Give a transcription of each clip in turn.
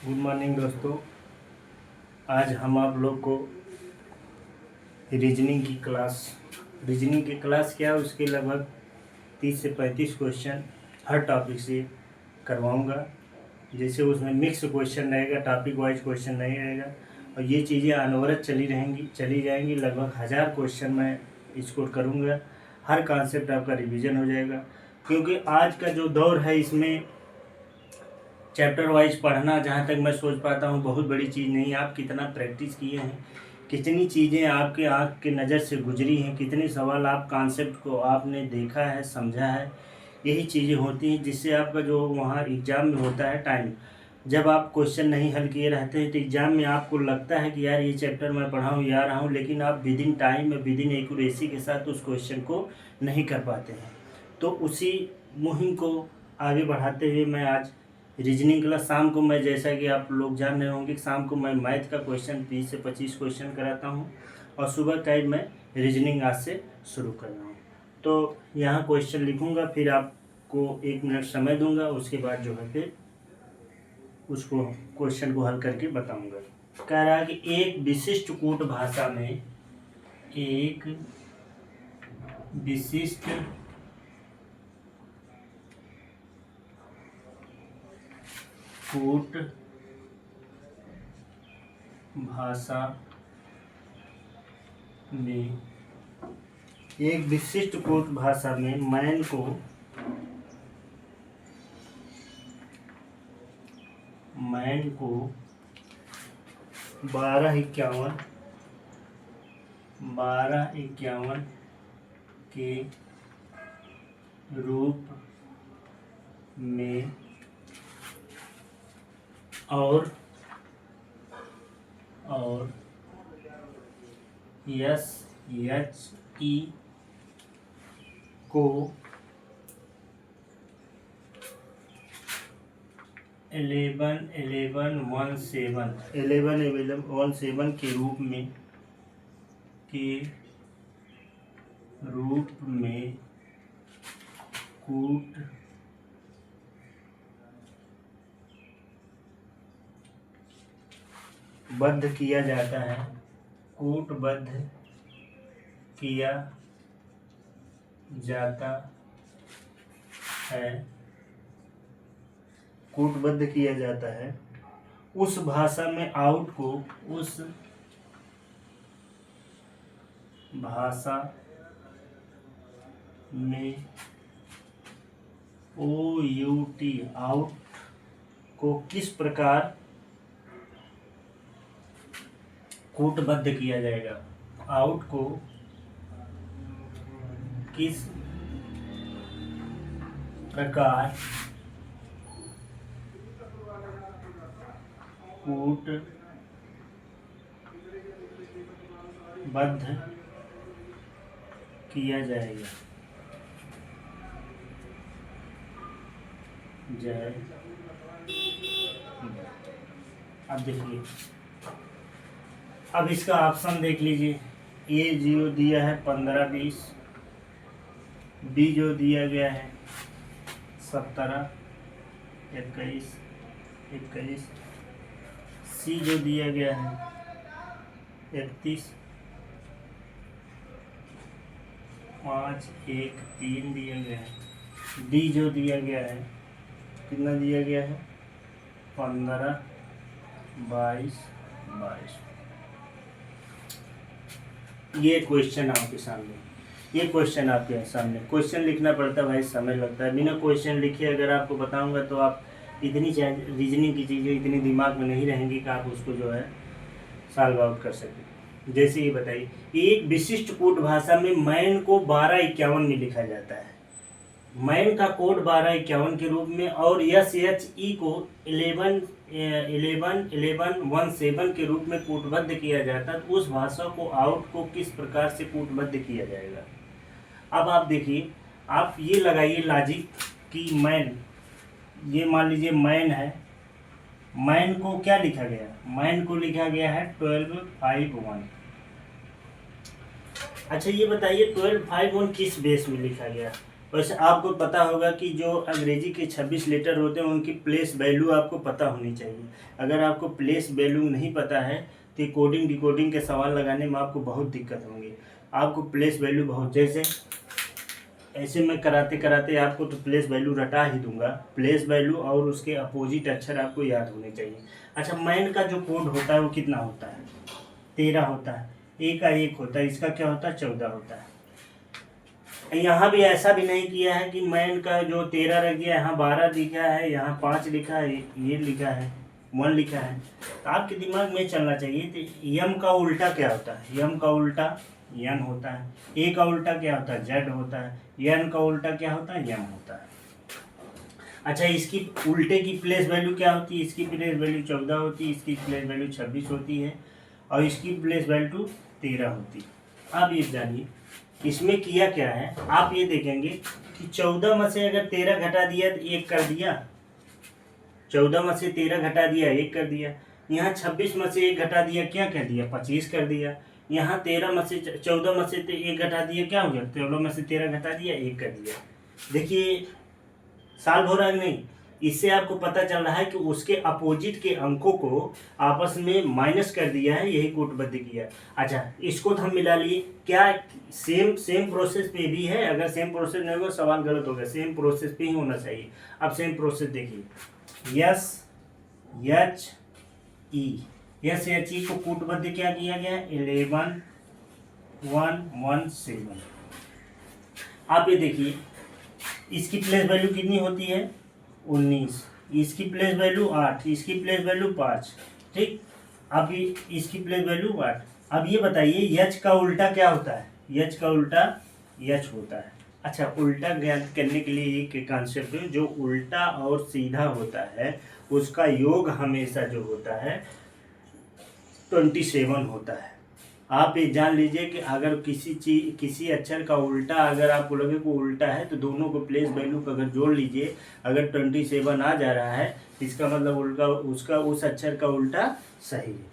Good morning दोस्तों। आज हम आप लोग को रीजनिंग की क्लास क्या उसके लगभग 30 से 35 क्वेश्चन हर टॉपिक से करवाऊंगा। जैसे उसमें मिक्स क्वेश्चन रहेगा, टॉपिक वाइज क्वेश्चन नहीं रहेगा और ये चीज़ें अनवरत चली जाएंगी। लगभग 1000 क्वेश्चन मैं इसको करूँगा। हर कॉन्सेप्ट आपका रिवीजन हो जाएगा, क्योंकि आज का जो दौर है इसमें चैप्टर वाइज पढ़ना, जहाँ तक मैं सोच पाता हूँ, बहुत बड़ी चीज़ नहीं। आप कितना प्रैक्टिस किए हैं, कितनी चीज़ें आपके आँख के नज़र से गुजरी हैं, कितने सवाल आप कॉन्सेप्ट को आपने देखा है, समझा है, यही चीज़ें होती हैं जिससे आपका जो वहाँ एग्ज़ाम में होता है टाइम, जब आप क्वेश्चन नहीं हल किए रहते हैं तो एग्ज़ाम में आपको लगता है कि यार ये चैप्टर मैं पढ़ा हूँ या रहा हूँ, लेकिन आप with in time with in accuracy के साथ उस क्वेश्चन को नहीं कर पाते हैं। तो उसी मुहिम को आगे बढ़ाते हुए मैं आज रीजनिंग क्लास शाम को, मैं जैसा कि आप लोग जान रहे होंगे, शाम को मैं मैथ का क्वेश्चन 20 से 25 क्वेश्चन कराता हूँ और सुबह टाइम मैं रीजनिंग आज से शुरू कर रहा हूँ। तो यहाँ क्वेश्चन लिखूँगा, फिर आपको 1 मिनट समय दूंगा, उसके बाद जो है फिर उसको क्वेश्चन को हल करके बताऊँगा। कह रहा है कि एक विशिष्ट कूट भाषा में एक विशिष्ट कूट भाषा में मैन को 1251 के रूप में और SHE को 1117 के रूप में कूटबद्ध किया जाता है। कूटबद्ध किया जाता है उस भाषा में आउट को OUT आउट को किस प्रकार कूटबद्ध किया जाएगा। आउट को किस प्रकार कूटबद्ध किया जाएगा। अब देखिए, अब इसका ऑप्शन देख लीजिए। ए जो दिया है 15-20, बी जो दिया गया है 17, 21, सी जो दिया गया है 31, 5, 1, 3 दिया गया है। डी जो दिया गया है, कितना दिया गया है 15, 22। ये क्वेश्चन आपके सामने क्वेश्चन लिखना पड़ता है भाई, समय लगता है। बिना क्वेश्चन लिखे अगर आपको बताऊंगा तो आप इतनी रीजनिंग की चीज़ें इतनी दिमाग में नहीं रहेंगी कि आप उसको जो है सॉल्व आउट कर सकें। जैसे ये बताइए, एक विशिष्ट कूट भाषा में मैन को 1251 में लिखा जाता है। मैन का कोड 1251 के रूप में और SHE को 1117 के रूप में कूटबद्ध किया जाता है। तो उस भाषा को आउट को किस प्रकार से कूटबद्ध किया जाएगा। अब आप देखिए, आप ये लगाइए लॉजिक कि मैन, ये मान लीजिए मैन है, मैन को क्या लिखा गया, मैन को लिखा गया है 1251। अच्छा ये बताइए 1251 किस बेस में लिखा गया। वैसे आपको पता होगा कि जो अंग्रेजी के 26 लेटर होते हैं उनकी प्लेस वैल्यू आपको पता होनी चाहिए। अगर आपको प्लेस वैल्यू नहीं पता है तो कोडिंग डिकोडिंग के सवाल लगाने में आपको बहुत दिक्कत होंगी। आपको प्लेस वैल्यू बहुत, जैसे ऐसे मैं कराते कराते आपको तो प्लेस वैल्यू रटा ही दूंगा। प्लेस वैल्यू और उसके अपोजिट अक्षर आपको याद होने चाहिए। अच्छा, मैन का जो कोड होता है वो कितना होता है? 13 होता है। ए का 1 होता है, इसका क्या होता है? 14 होता है। यहाँ भी ऐसा भी नहीं किया है कि मैन का जो 13 रख दिया, यहाँ 12 लिखा है, यहाँ 5 लिखा है, ये लिखा है, 1 लिखा है। तो आपके दिमाग में चलना चाहिए तो यम का उल्टा क्या होता है? यम का उल्टा यन होता है। ए का उल्टा क्या होता है? जेड होता है। यन का उल्टा क्या होता है? यम होता है। अच्छा, इसकी उल्टे की प्लेस वैल्यू क्या होती है? इसकी प्लेस वैल्यू 14 होती है, इसकी प्लेस वैल्यू 26 होती है और इसकी प्लेस वैल्यू 13 होती है। अब ये जानिए इसमें किया क्या है। आप ये देखेंगे कि 14 में से अगर 13 घटा दिया तो 1 कर दिया, 14 में से 13 घटा दिया 1 कर दिया। यहाँ 26 में से 1 घटा दिया, क्या कर दिया? 25 कर दिया। यहाँ 13 में से 14 में से 1 घटा दिया, क्या हो गया? 14 में से 13 घटा दिया 1 कर दिया। देखिए सॉल्व हो रहा है नहीं? इससे आपको पता चल रहा है कि उसके अपोजिट के अंकों को आपस में माइनस कर दिया है, यही कूटबद्ध किया। अच्छा, इसको तो हम मिला लिए। क्या सेम प्रोसेस पे भी है? अगर सेम प्रोसेस नहीं होगा सवाल गलत होगा, सेम प्रोसेस पे ही होना चाहिए। अब सेम प्रोसेस देखिए, yes H E, yes H E को कूटबद्ध क्या किया गया? 11 1 1 7। आप ये देखिए इसकी प्लेस वैल्यू कितनी होती है? 19। इसकी प्लेस वैल्यू 8, इसकी प्लेस वैल्यू 5। ठीक, अब इसकी प्लेस वैल्यू 8। अब ये बताइए यच का उल्टा क्या होता है? यच का उल्टा यच होता है। अच्छा, उल्टा ज्ञान करने के लिए एक कॉन्सेप्ट है, जो उल्टा और सीधा होता है उसका योग हमेशा जो होता है 27 होता है। आप ये जान लीजिए कि अगर किसी अक्षर का उल्टा अगर आपको लगे को उल्टा है तो दोनों को प्लेस वैल्यू को अगर जोड़ लीजिए, अगर 27 आ जा रहा है इसका मतलब उल्टा उसका उस अक्षर का उल्टा सही है।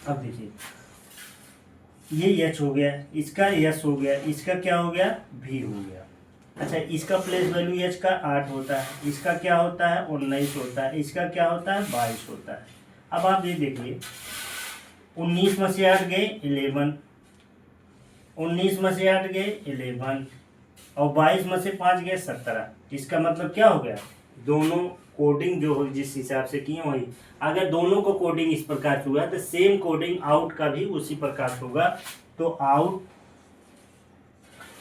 अब देखिए ये यच हो गया, इसका यस हो गया, इसका क्या हो गया? भी हो गया। अच्छा, इसका प्लेस वैल्यू एच का 8 होता है, इसका क्या होता है? 19 होता है, इसका क्या होता है? 22 होता है। अब आप ये देखिए 19 में से 8 गए 11, 19 में से 8 गए 11 और 22 में से 5 गए 17। इसका मतलब क्या हो गया? दोनों कोडिंग जो हो जिस हिसाब से किए वही, अगर दोनों को कोडिंग इस प्रकार से हुआ तो सेम कोडिंग आउट का भी उसी प्रकार से होगा। तो आउट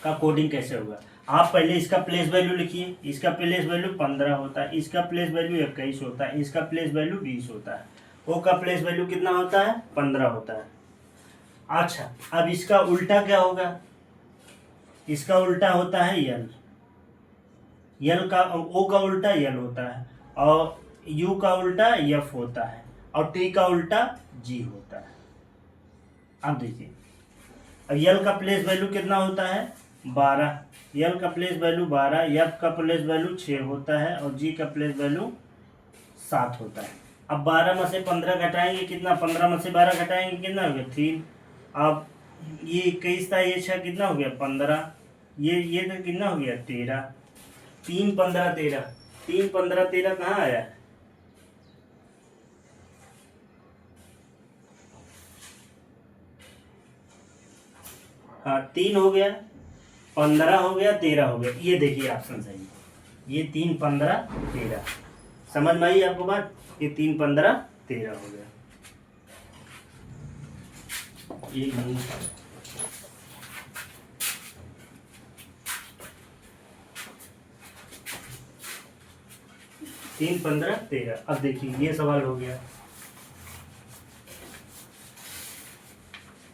का कोडिंग कैसे होगा? आप पहले इसका प्लेस वैल्यू लिखिए। इसका प्लेस वैल्यू 15 होता है, इसका प्लेस वैल्यू 21 होता है, इसका प्लेस वैल्यू 20 होता है। ओ का प्लेस वैल्यू कितना होता है? 15 होता है। अच्छा, अब इसका उल्टा क्या होगा? इसका उल्टा होता है यल, यल का ओ का उल्टा यल होता है और यू का उल्टा एफ होता है और टी का उल्टा जी होता है। अब देखिए, अब यल का प्लेस वैल्यू कितना होता है? 12। यल का प्लेस वैल्यू 12, एफ का प्लेस वैल्यू 6 होता है और जी का प्लेस वैल्यू 7 होता है। अब 12 में से 15 घटाएंगे कितना? 15 में से 12 घटाएंगे कितना हो गया? 3। अब ये 21 था, ये 6 कितना हो गया? 15। ये तो कितना हो गया? 13। 3 15 13, 3 15 13 कहाँ आया? हाँ, 3 हो गया, 15 हो गया, 13 हो गया। ये देखिए ऑप्शन सही है। ये 3 15 13 समझ में आई आपको बात? ये 3 15 13 हो गया। ये 3 15 13। अब देखिए ये सवाल हो गया।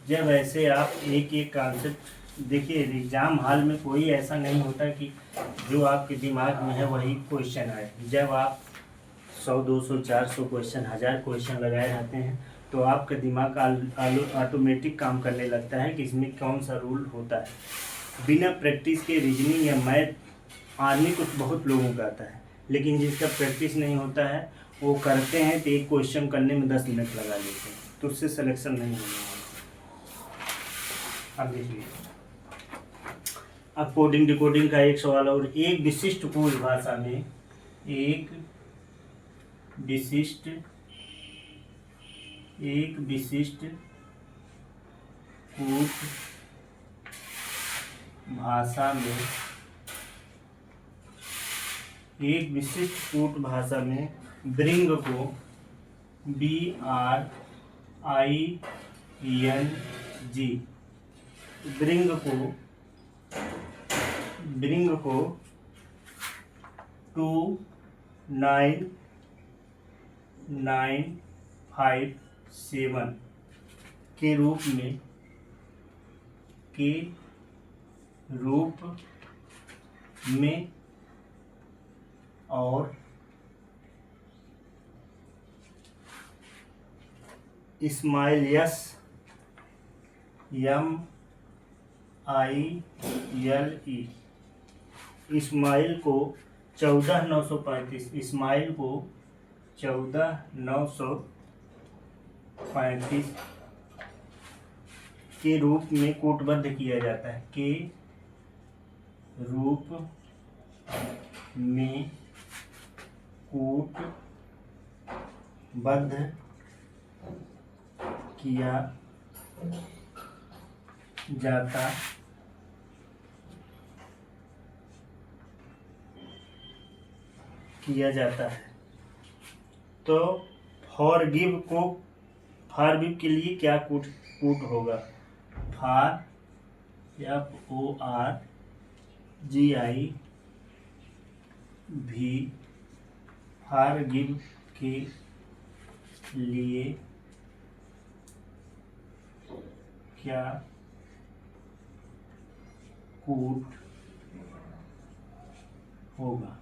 जब ऐसे आप एक एक कॉन्सेप्ट देखिए, एग्जाम हॉल में कोई ऐसा नहीं होता कि जो आपके दिमाग में है वही क्वेश्चन आए। जब आप 100 200 400 क्वेश्चन 1000 क्वेश्चन लगाए रहते हैं तो आपका दिमाग ऑटोमेटिक काम करने लगता है कि इसमें कौन सा रूल होता है। बिना प्रैक्टिस के रीजनिंग या मैथ आर्मी कुछ बहुत लोगों का आता है, लेकिन जिसका प्रैक्टिस नहीं होता है वो करते हैं तो एक क्वेश्चन करने में 10 मिनट लगा लेते हैं, तो उससे सिलेक्शन नहीं होने वाला। अब देखिए अब कोडिंग डिकोडिंग का एक सवाल और, एक विशिष्ट कूट भाषा में, एक विशिष्ट कूट भाषा में, एक विशिष्ट कूट भाषा में ब्रिंग को BRING, ब्रिंग को 29957 के रूप में और इस्माइल MILE, इस्माइल को 14935, इस्माइल को 14935 के रूप में कूटबद्ध किया जाता है, के रूप में कूटबद्ध किया जाता है। तो फॉरगिव के लिए क्या कूट होगा? फॉरगिव के लिए क्या कूट होगा?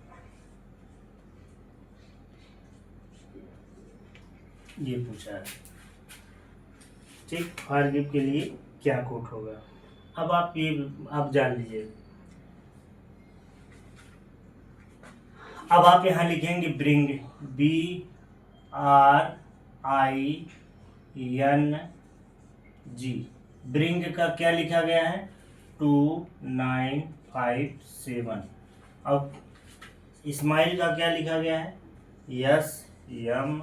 ये पूछा है, ठीक। फॉरगिव के लिए क्या कूट होगा? अब आप जान लीजिए। अब आप यहाँ लिखेंगे ब्रिंग, BRING। ब्रिंग का क्या लिखा गया है? 2957। अब इस्माइल का क्या लिखा गया है? SMILE।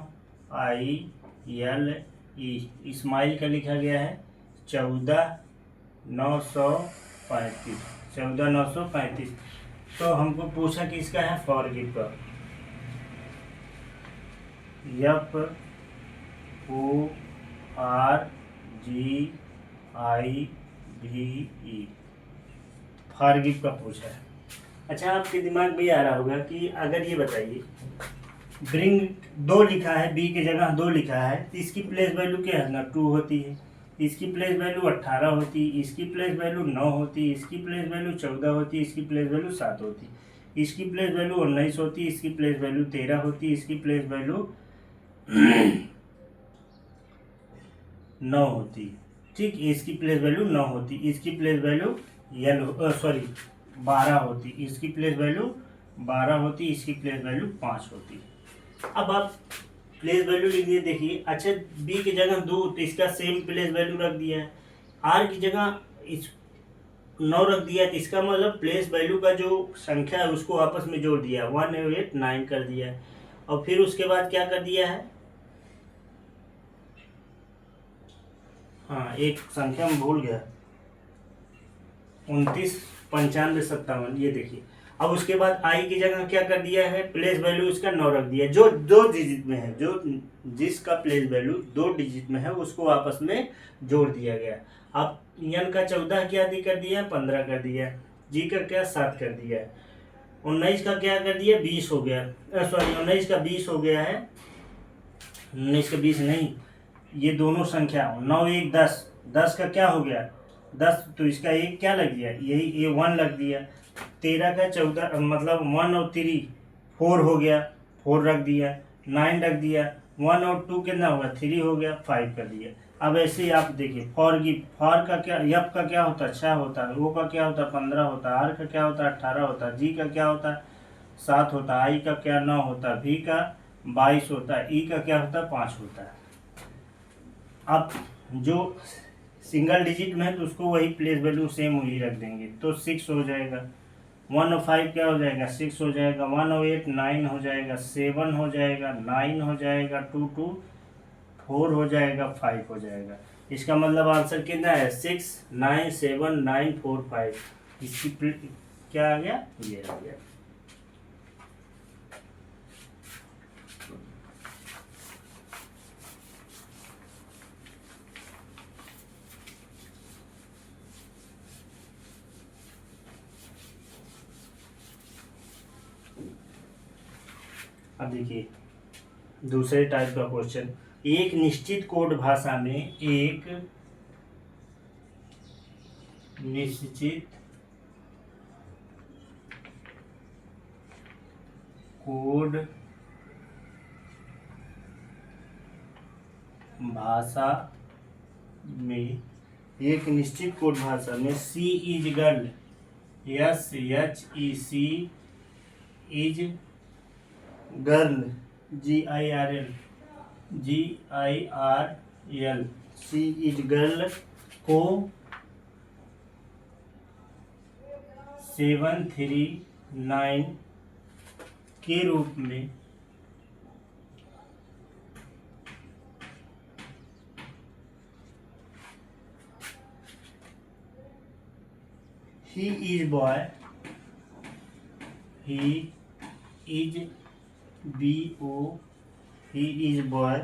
इस्माइल का लिखा गया है 14935। तो हमको पूछा कि इसका है फॉरगिव का, FORGIVE, फॉरगिव का पूछा है। अच्छा, आपके दिमाग में आ रहा होगा कि अगर ये बताइए, ब्रिंग 2 लिखा है, बी की जगह 2 लिखा है, तो इसकी प्लेस वैल्यू क्या है ना? 2 होती है। इसकी प्लेस वैल्यू 18 होती, इसकी प्लेस वैल्यू 9 होती, इसकी प्लेस वैल्यू 14 होती, इसकी प्लेस वैल्यू 7 होती, इसकी प्लेस वैल्यू 19 होती, इसकी प्लेस वैल्यू 13 होती, इसकी प्लेस वैल्यू 9 होती, ठीक। इसकी प्लेस वैल्यू 9 होती, इसकी प्लेस वैल्यू 12 होती, इसकी प्लेस वैल्यू 12 होती, इसकी प्लेस वैल्यू 5 होती। अब आप प्लेस वैल्यू लिख दिए, देखिए। अच्छा, बी की जगह 2, तो इसका सेम प्लेस वैल्यू रख दिया है। आर की जगह 9 रख दिया, तो इसका मतलब प्लेस वैल्यू का जो संख्या है उसको आपस में जोड़ दिया, 189 कर दिया है। और फिर उसके बाद क्या कर दिया है? हाँ, एक संख्या में भूल गया, 29 95 57, ये देखिए। अब उसके बाद आई की जगह क्या कर दिया है? प्लेस वैल्यू इसका 9 रख दिया, जो 2 डिजिट में है, जो जिसका प्लेस वैल्यू 2 डिजिट में है उसको आपस में जोड़ दिया गया। अब एन का 14 क्या कर दिया? 15 कर दिया। जी का क्या? 7 कर दिया। 19 का क्या कर दिया? 20 हो गया। 19 का 20 हो गया है। 19 का 20 नहीं, ये दोनों संख्या 9 1 10, 10 का क्या हो गया? 10, तो इसका एक क्या लग गया? यही 1 लग दिया। 13 का 14, मतलब 1 और 3 4 हो गया, 4 रख दिया। 9 रख दिया, 1 और 2 कितना होगा? 3 हो गया, 5 कर दिया। अब ऐसे ही आप देखिए, फॉर का क्या, यप का क्या होता है? 6 होता है। ओ का क्या होता है? 15 होता है। आर का क्या होता है? 18 होता है। जी का क्या होता है? 7 होता है। आई का क्या? 9 होता है। भी का 22 होता है। ई का क्या होता है? 5 होता है। अब जो सिंगल डिजिट में है तो उसको वही प्लेस वैल्यू सेम वही रख देंगे, तो 6 हो जाएगा। 105 क्या हो जाएगा, 6 हो जाएगा। 108 9 हो जाएगा, 7 हो जाएगा, 9 हो जाएगा, 2 4 हो जाएगा, 5 हो जाएगा। इसका मतलब आंसर कितना है, 6 9 7 9 4 5। इसकी क्या आ गया, ये आ गया। अब देखिए दूसरे टाइप का क्वेश्चन। एक निश्चित कोड भाषा में एक निश्चित कोड भाषा में एक निश्चित कोड भाषा में she is girl, SHEC is girl, GIRL she is girl को 739 के रूप में he is boy, he is BO, he is boy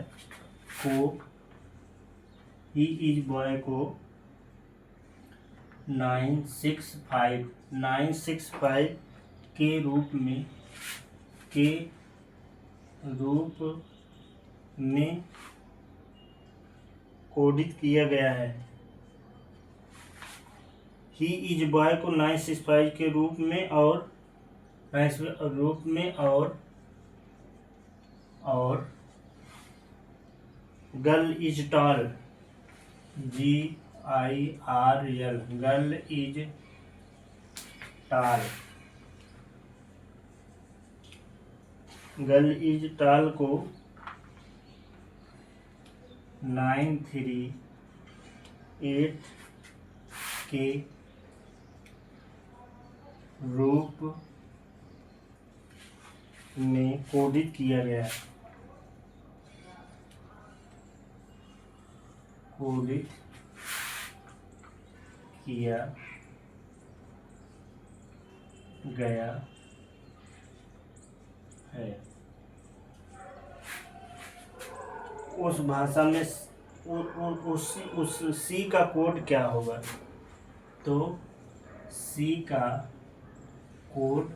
को 965 के रूप में कोडित किया गया है। ही इज बॉय को 965 के रूप में और girl is tall, GIRL girl is tall को 938 के रूप में कोडित किया गया है। उस भाषा में उस सी का कोड क्या होगा, तो सी का कोड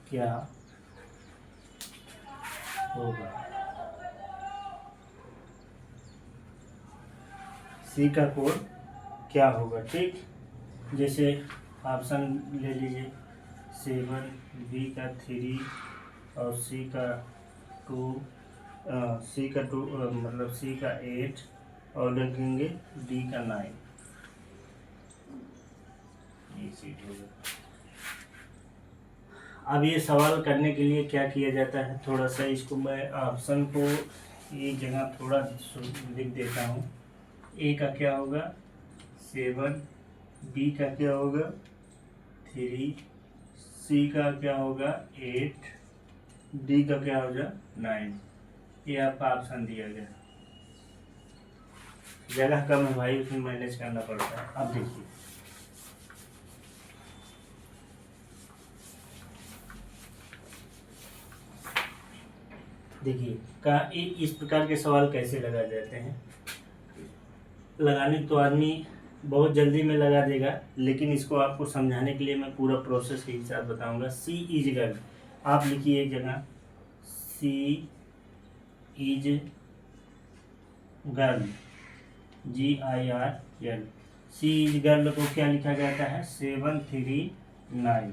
क्या होगा, सी का कोड क्या होगा। ठीक, जैसे ऑप्शन ले लीजिए 7, बी का 3 और सी का 2, मतलब सी का 8 और रखेंगे डी का 9। ये सीट होगा। अब ये सवाल करने के लिए क्या किया जाता है, थोड़ा सा इसको मैं ऑप्शन को एक जगह थोड़ा लिख देता हूँ। ए का क्या होगा 7, बी का क्या होगा 3, सी का क्या होगा 8, डी का क्या होगा 9। ये आपका ऑप्शन दिया गया। जगह कम है भाई, उसमें मैनेज करना पड़ता है। अब देखिए इस प्रकार के सवाल कैसे लगाए जाते हैं। लगाने तो आदमी बहुत जल्दी में लगा देगा, लेकिन इसको आपको समझाने के लिए मैं पूरा प्रोसेस के हिसाब बताऊंगा। सी इज गर्ल, आप लिखिए एक जगह she is girl, GIRL। She is girl को क्या लिखा जाता है 739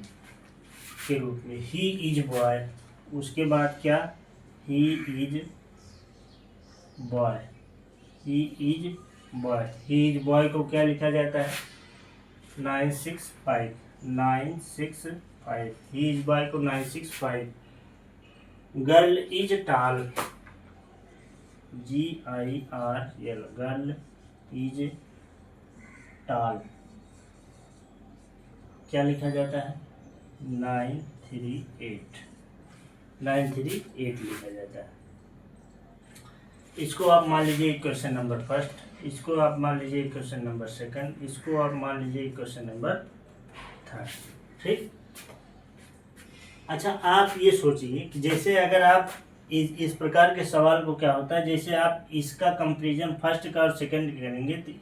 के रूप में। ही इज बॉय, उसके बाद क्या he is boy, he is boy को क्या लिखा जाता है 965। ही इज बॉय को 965। Girl is tall, GIRL, girl is टाल, क्या लिखा जाता है? 938, 938 लिखा जाता है। इसको आप मान लीजिए क्वेश्चन नंबर फर्स्ट, इसको आप मान लीजिए क्वेश्चन नंबर सेकंड, इसको आप मान लीजिए क्वेश्चन नंबर थर्ड। ठीक। अच्छा, आप ये सोचिए कि जैसे अगर आप इस प्रकार के सवाल को क्या होता है, जैसे आप इसका कंपेरिजन फर्स्ट का और सेकंड करेंगे तो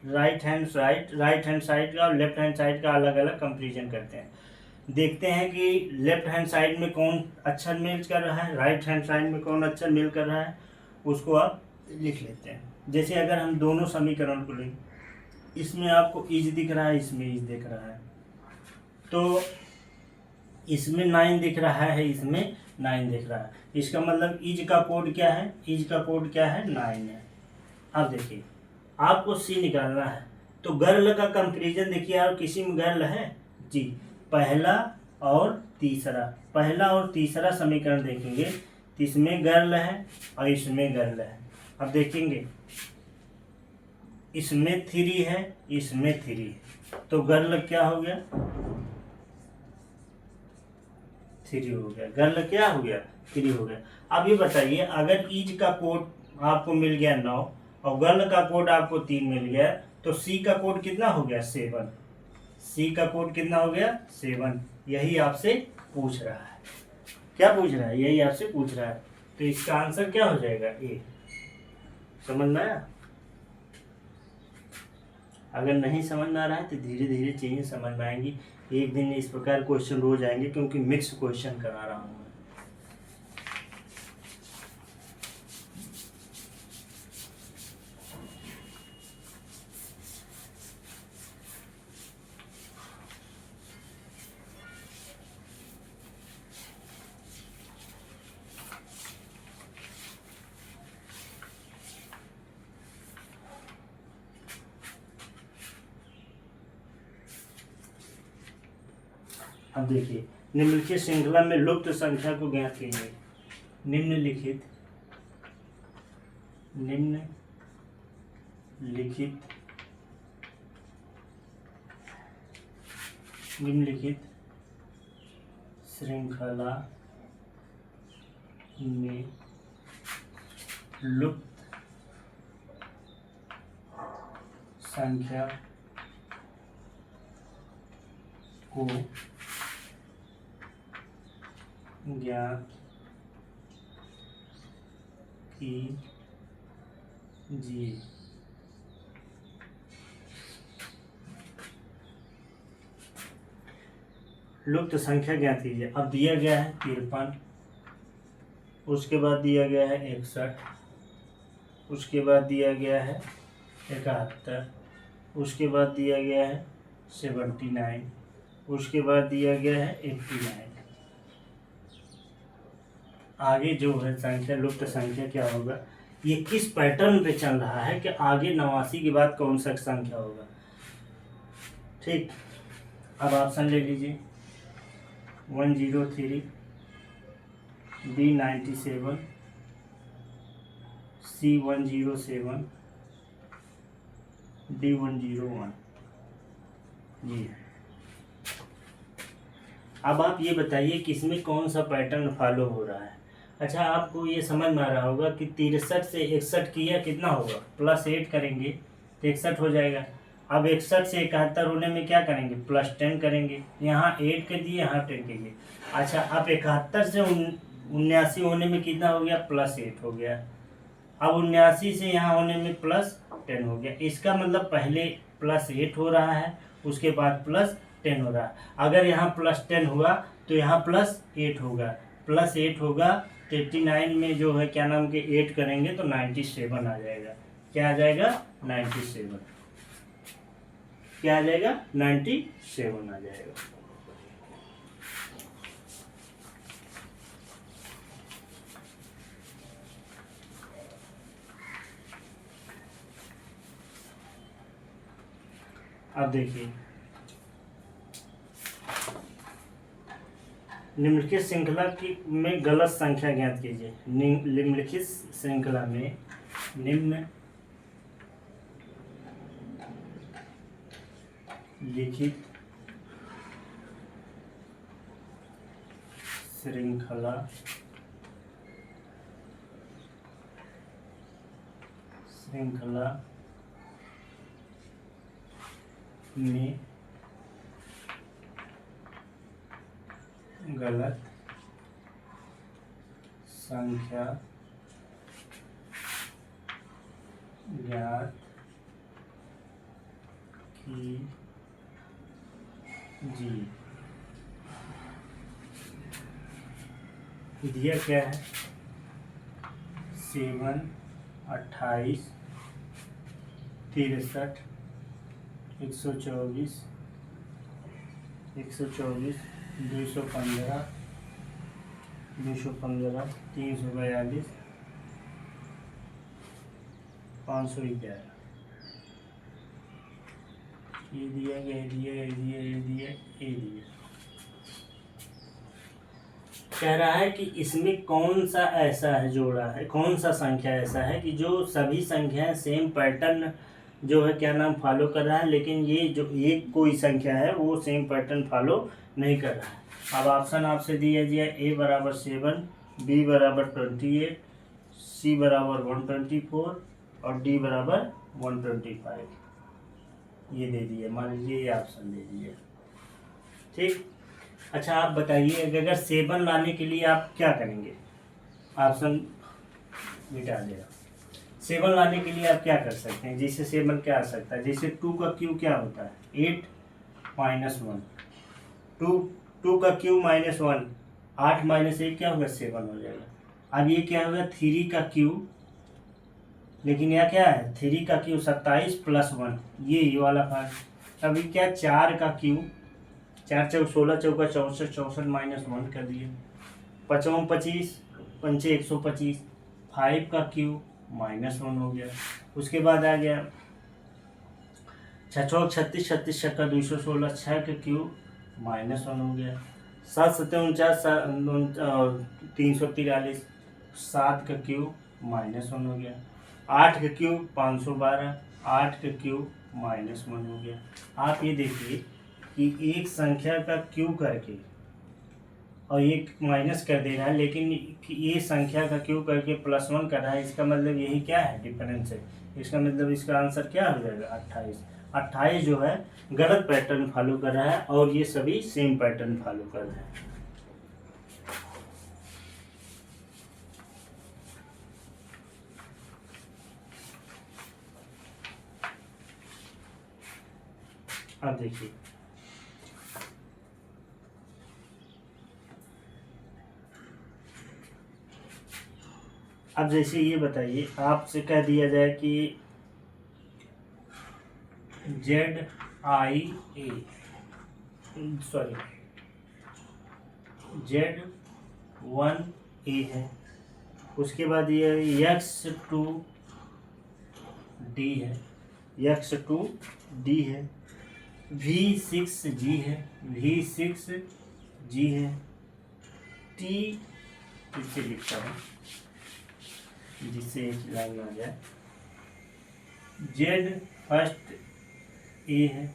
राइट हैंड साइड का और लेफ्ट हैंड साइड का अलग अलग कंपेरिजन करते हैं, देखते हैं कि लेफ्ट हैंड साइड में कौन अक्षर मेल कर रहा है, राइट हैंड साइड में कौन अक्षर मेल कर रहा है, उसको आप लिख लेते हैं। जैसे अगर हम दोनों समीकरण को लें, इसमें आपको इज दिख रहा है, इसमें इज दिख रहा है, तो इसमें 9 दिख रहा है, इसमें 9 दिख रहा है, इसका मतलब इज का कोड क्या है? इज का कोड क्या है? 9 है। अब देखिए, आपको सी निकालना है, तो गर्ल का कंपेरिजन देखिए, और किसी में गर्ल है जी, पहला और तीसरा समीकरण देखेंगे तो इसमें गर्ल है और इसमें गर्ल है। अब देखेंगे इसमें 3 है, इसमें 3 है, तो गर्ल क्या हो गया? 3 हो गया। गर्ल क्या हो गया? 3 हो गया। अब ये बताइए, अगर ईज का कोड आपको मिल गया 9 और गर्ल का कोड आपको 3 मिल गया, तो सी का कोड कितना हो गया? 7। सी का कोड कितना हो गया? 7। यही आपसे पूछ रहा है। क्या पूछ रहा है? यही आपसे पूछ रहा है। तो इसका आंसर क्या हो जाएगा? ए। समझ में आया? अगर नहीं समझ में आ रहा है तो धीरे धीरे चीजें समझ में आएंगी। एक दिन इस प्रकार क्वेश्चन रोज आएंगे, क्योंकि मिक्स क्वेश्चन करा रहा हूँ। अब देखिए, निम्नलिखित श्रृंखला में लुप्त संख्या को ज्ञात कीजिए। निम्नलिखित श्रृंखला में लुप्त संख्या को ज्ञात कीजिए। लुप्त संख्या ज्ञात कीजिए। अब दिया गया है 53, उसके बाद दिया गया है 61, उसके बाद दिया गया है 71, उसके बाद दिया गया है 79, उसके बाद दिया गया है 89। आगे जो है संख्या, लुप्त संख्या क्या होगा? ये किस पैटर्न पे चल रहा है कि आगे 89 के बाद कौन सा संख्या होगा? ठीक। अब ऑप्शन ले लीजिए। 103, B 97, C 107, D 101। जी। अब आप ये बताइए कि इसमें कौन सा पैटर्न फॉलो हो रहा है। अच्छा, आपको ये समझ में आ रहा होगा कि 63 से 61 किया कितना होगा? +8 करेंगे तो 61 हो जाएगा। अब 61 से 71 होने में क्या करेंगे? +10 करेंगे। यहाँ 8 कर दिए, यहाँ 10 कीजिए। अच्छा, अब 71 से 79 होने में कितना हो गया? +8 हो गया। अब 79 से यहाँ होने में +10 हो गया। इसका मतलब पहले +8 हो रहा है, उसके बाद +10 हो रहा है। अगर यहाँ +10 हुआ तो यहाँ +8 होगा, +8 होगा तो 89 में जो है क्या नाम के 8 करेंगे तो 97 आ जाएगा। क्या आ जाएगा? 97। क्या आ जाएगा? 97 आ जाएगा। अब देखिए, निम्नलिखित श्रृंखला की में गलत संख्या ज्ञात कीजिए। निम्नलिखित श्रृंखला में निम्नलिखित श्रृंखला में गलत संख्या ज्ञात कीजिए। दिया क्या है? 7, 28, 63, 124, 215, 342, 511। ये दिया कह रहा है कि इसमें कौन सा ऐसा है जोड़ा है, कौन सा संख्या ऐसा है कि जो सभी संख्याएं सेम पैटर्न जो है क्या नाम फॉलो कर रहा है, लेकिन ये जो एक कोई संख्या है वो सेम पैटर्न फॉलो नहीं कर रहा है। अब ऑप्शन आपसे दिया गया ए बराबर 7, बी बराबर 28, सी बराबर 124 और डी बराबर 125। ये दे दिए, मान लीजिए ये ऑप्शन दे दिए। ठीक, अच्छा आप बताइए अगर 7 लाने के लिए आप क्या करेंगे? ऑप्शन मिटा देगा। 7 लाने के लिए आप क्या कर सकते हैं? जैसे 7 क्या आ सकता है, जैसे 2 का क्यू क्या होता है? 8 -1। 2 का क्यू -1, 8 - 1 क्या होगा? 7 हो जाएगा। अब ये क्या होगा? 3 का क्यू, लेकिन यह क्या है? 3 का क्यू 27 + 1, ये वाला पार्ट। अभी क्या 4 का क्यू, 4 चौक 16, चौका 64, 64 -1 कर दिए। 5 25, 5 125, 5 का क्यू -1 हो गया। उसके बाद आ गया 6 चौक 36, 36 छक्का 216, 6 का क्यू -1 हो गया। 7 7 49, 343, 7 का क्यू -1 हो गया। 8 का क्यू 512, 8 का क्यू -1 हो गया। आप ये देखिए कि एक संख्या का क्यू करके और एक माइनस कर दे रहा है, लेकिन ये संख्या का क्यू करके +1 कर रहा है। इसका मतलब यही क्या है? डिफरेंस है। इसका मतलब इसका आंसर क्या हो जाएगा? 28। 28 जो है गलत पैटर्न फॉलो कर रहा है और ये सभी सेम पैटर्न फॉलो कर रहे हैं। अब देखिए, अब जैसे ये बताइए, आपसे कह दिया जाए कि ZIA सॉरी Z1A है, उसके बाद ये X2D है, X2D है, V6G है, V6G है, T इससे लिखता हूँ जिससे एक लाइन आ जाए। Z फर्स्ट A है,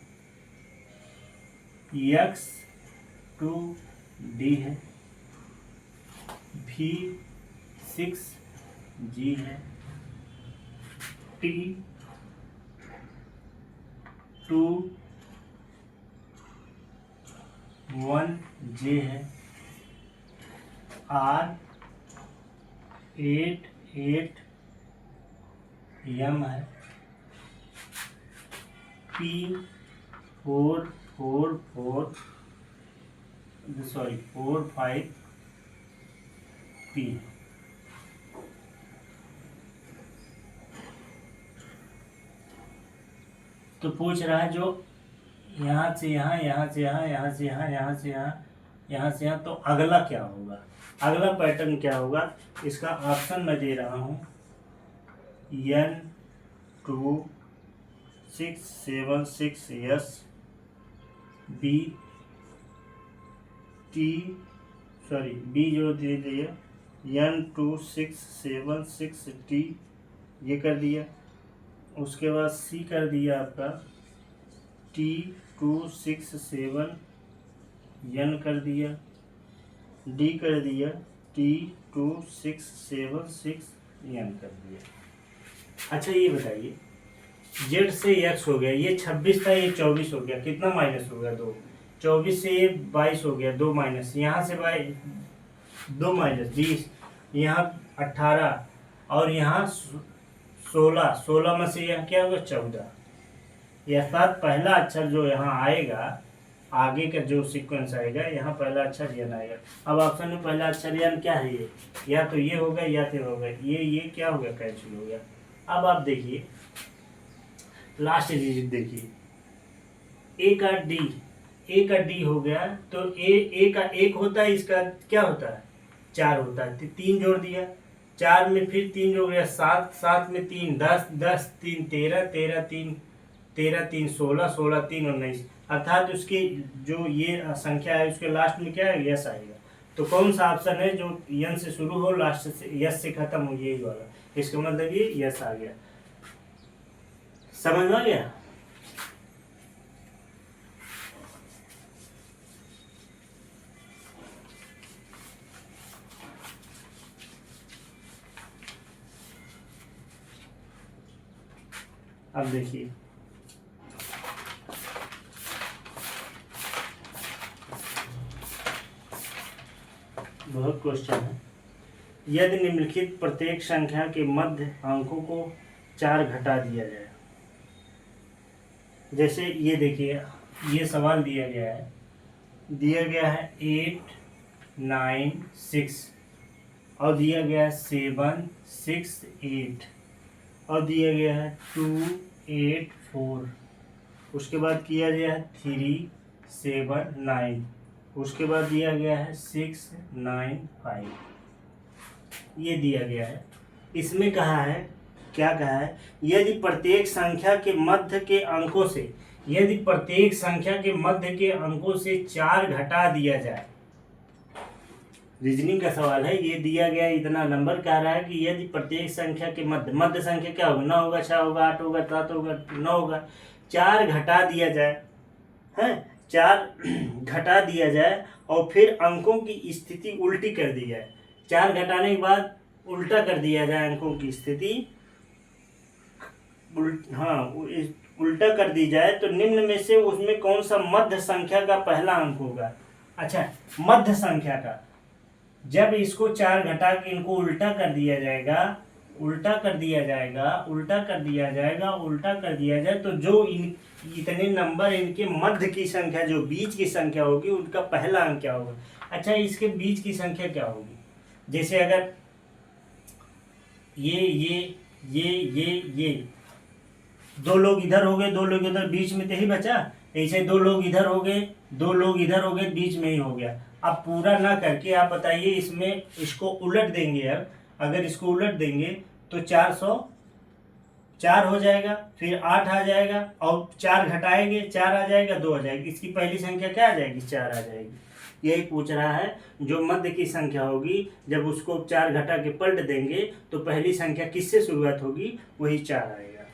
X2D है, V6G है, T21J है, R88M है, P45P है। तो पूछ रहा है जो यहाँ से यहाँ, यहाँ से यहाँ, यहाँ से यहाँ, यहाँ से यहाँ, यहाँ से यहाँ, तो अगला क्या होगा? अगला पैटर्न क्या होगा? इसका ऑप्शन मैं दे रहा हूँ N2676S, B T sorry B जो दे दिया N2676T ये कर दिया। उसके बाद सी कर दिया आपका T267N कर दिया। डी कर दिया T2676N कर दिया। अच्छा ये बताइए जेड से एक्स हो गया, ये 26 था ये 24 हो गया, कितना माइनस हो गया 2। 24 से ये 22 हो गया, 2 माइनस, यहाँ से 2 माइनस 20, यहाँ 18 और यहाँ 16, 16 में से यहाँ क्या होगा 14। यह साथ पहला अक्षर जो यहाँ आएगा, आगे का जो सीक्वेंस आएगा यहाँ पहला अक्षर यन आएगा। अब ऑप्शन में पहला अक्षर यन क्या है, ये या तो ये होगा या तो होगा, ये क्या हो गया कैंसिल हो गया। अब आप देखिए लास्ट डिजिट देखिए, ए का डी हो गया तो ए का 1 होता है, इसका क्या होता है 4 होता है, 3 जोड़ दिया, 4 में फिर 3 जोड़ गया 7, 7 में 3 10, 10 3 13, 13 3 16, 16 3 19, अर्थात उसकी जो ये संख्या है उसके लास्ट में क्या है यस आएगा। तो कौन सा ऑप्शन है जो यन से शुरू हो लास्ट से यस से खत्म हो, यही वाला, इसका मतलब ये यस आ गया। समझ में आ गया। अब देखिए बहुत क्वेश्चन है। यदि निम्नलिखित प्रत्येक संख्या के मध्य अंकों को 4 घटा दिया जाए, जैसे ये देखिए ये सवाल दिया गया है 8 9 6 और दिया गया है 7 6 8 और दिया गया है 2 8 4, उसके बाद किया गया है 3 7 9, उसके बाद दिया गया है 6 9 5, ये दिया गया है। इसमें कहा है क्या कहा है, यदि प्रत्येक संख्या के मध्य के अंकों से, यदि प्रत्येक संख्या के मध्य के अंकों से 4 घटा दिया जाए, रीजनिंग का सवाल है, ये दिया गया इतना नंबर कह रहा है कि यदि प्रत्येक संख्या के मध्य संख्या क्या होगा 9 होगा 6 होगा 8 होगा 7 होगा 9 होगा, 4 घटा दिया जाए है, 4 घटा दिया जाए और फिर अंकों की स्थिति उल्टी कर दी जाए, 4 घटाने के बाद उल्टा कर दिया जाए अंकों की स्थिति, उल्टा कर दी जाए, तो निम्न में से उसमें कौन सा मध्य संख्या का पहला अंक होगा। अच्छा मध्य संख्या का, जब इसको 4 घटा के इनको उल्टा कर दिया जाएगा, उल्टा कर दिया जाएगा, उल्टा कर दिया जाएगा, उल्टा कर दिया जाए, तो जो इतने नंबर इनके मध्य की संख्या, जो बीच की संख्या होगी उनका पहला अंक क्या होगा। अच्छा इसके बीच की संख्या क्या होगी, जैसे अगर ये 2 लोग इधर हो गए 2 लोग इधर, बीच में तो ही बचा, ऐसे 2 लोग इधर हो गए 2 लोग इधर हो गए, बीच में ही हो गया। अब पूरा ना करके आप बताइए इसमें इसको उलट देंगे, अब अगर इसको उलट देंगे तो 404 हो जाएगा, फिर 8 आ जाएगा और 4 घटाएंगे 4 आ जाएगा 2 आ जाएगी, इसकी पहली संख्या क्या आ जाएगी 4 आ जाएगी। यही पूछ रहा है जो मध्य की संख्या होगी जब उसको 4 घटा के पलट देंगे तो पहली संख्या किससे शुरुआत होगी, वही 4 आएगा।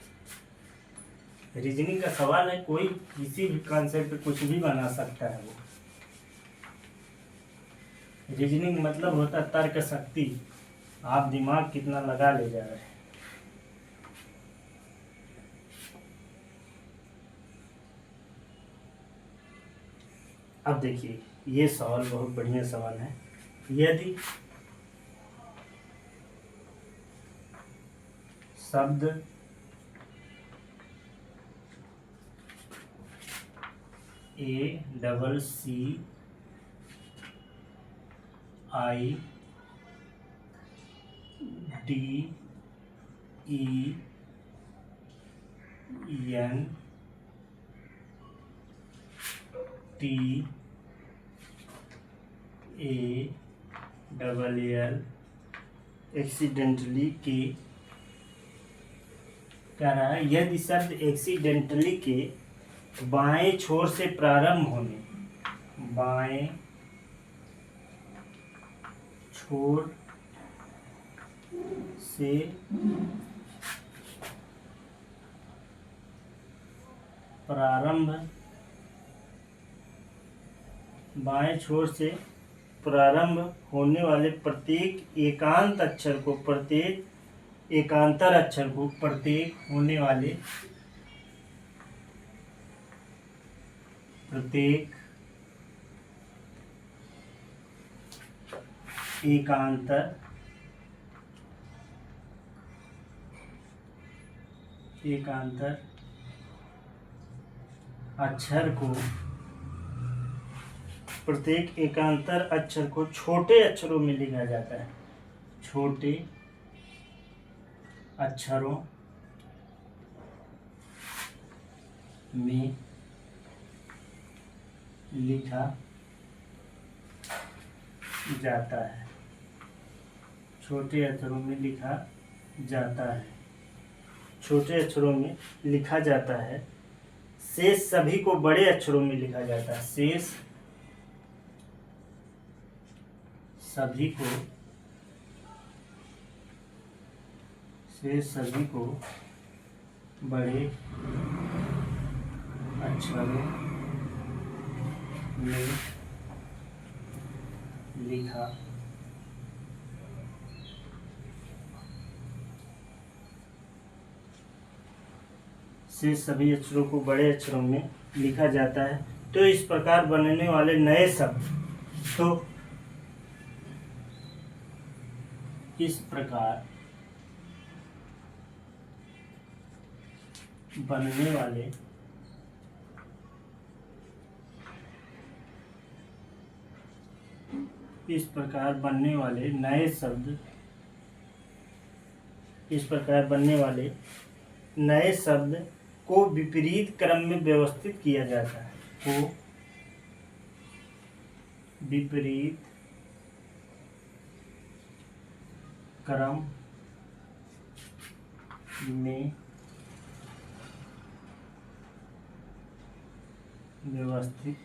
रीजनिंग का सवाल है, कोई किसी भी कॉन्सेप्ट पे कुछ भी बना सकता है। वो रीजनिंग मतलब होता है तर्क शक्ति, आप दिमाग कितना लगा ले जा रहे हैं। अब देखिए ये सवाल बहुत बढ़िया सवाल है। यदि शब्द ACIDENTALL एक्सीडेंटली के कह रहा है, यदि शब्द एक्सीडेंटली के बाएं छोर से प्रारंभ होने, बाएं छोर से प्रारंभ, बाएं छोर से प्रारंभ होने वाले प्रत्येक एकांत अक्षर को, प्रत्येक एकांतर अक्षर को, प्रत्येक होने वाले प्रत्येक एकांतर अक्षर को, प्रत्येक एकांतर अक्षर को छोटे अक्षरों में लिखा जाता है, छोटे अक्षरों में लिखा जाता है, छोटे अक्षरों में लिखा जाता है, छोटे अक्षरों में लिखा जाता है। शेष सभी को बड़े अक्षरों में लिखा जाता है, शेष सभी को बड़े अक्षरों में लिखा से सभी अक्षरों को बड़े अक्षरों में लिखा जाता है। तो इस प्रकार बनने वाले नए शब्द, तो इस प्रकार बनने वाले नए शब्द, इस प्रकार बनने वाले नए शब्द को विपरीत क्रम में व्यवस्थित किया जाता है, को विपरीत क्रम में व्यवस्थित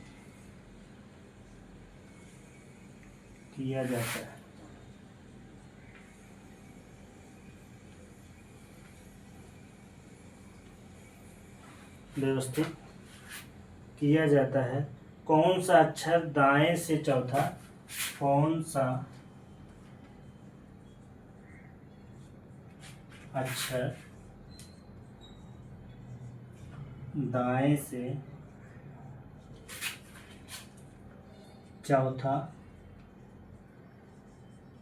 किया जाता है। व्यवस्थित किया जाता है। कौन सा अक्षर दाएं से चौथा, कौन सा अक्षर दाएं से चौथा,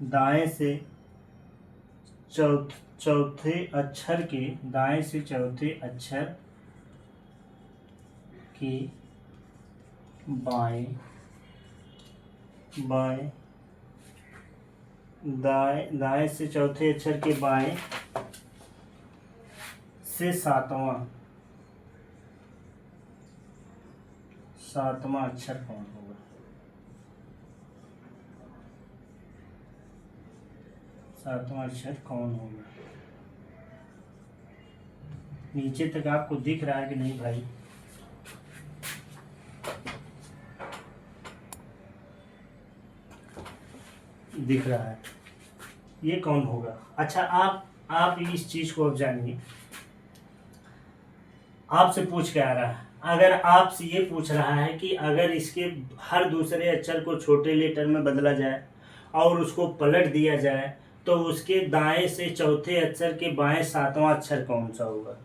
दाएं से चौथे अक्षर के, दाएं से चौथे अक्षर के बाएं दाएं से चौथे अक्षर के बाएं से सातवां अक्षर कौन होगा? सातवां अक्षर कौन होगा? नीचे तक आपको दिख रहा है कि नहीं भाई? दिख रहा है। ये कौन होगा? अच्छा, आप इस चीज को अब जानिए। आपसे पूछ के आ रहा है, अगर आपसे ये पूछ रहा है कि अगर इसके हर दूसरे अक्षर को छोटे लेटर में बदला जाए और उसको पलट दिया जाए तो उसके दाएं से चौथे अक्षर के बाएं सातवां अक्षर कौन सा होगा?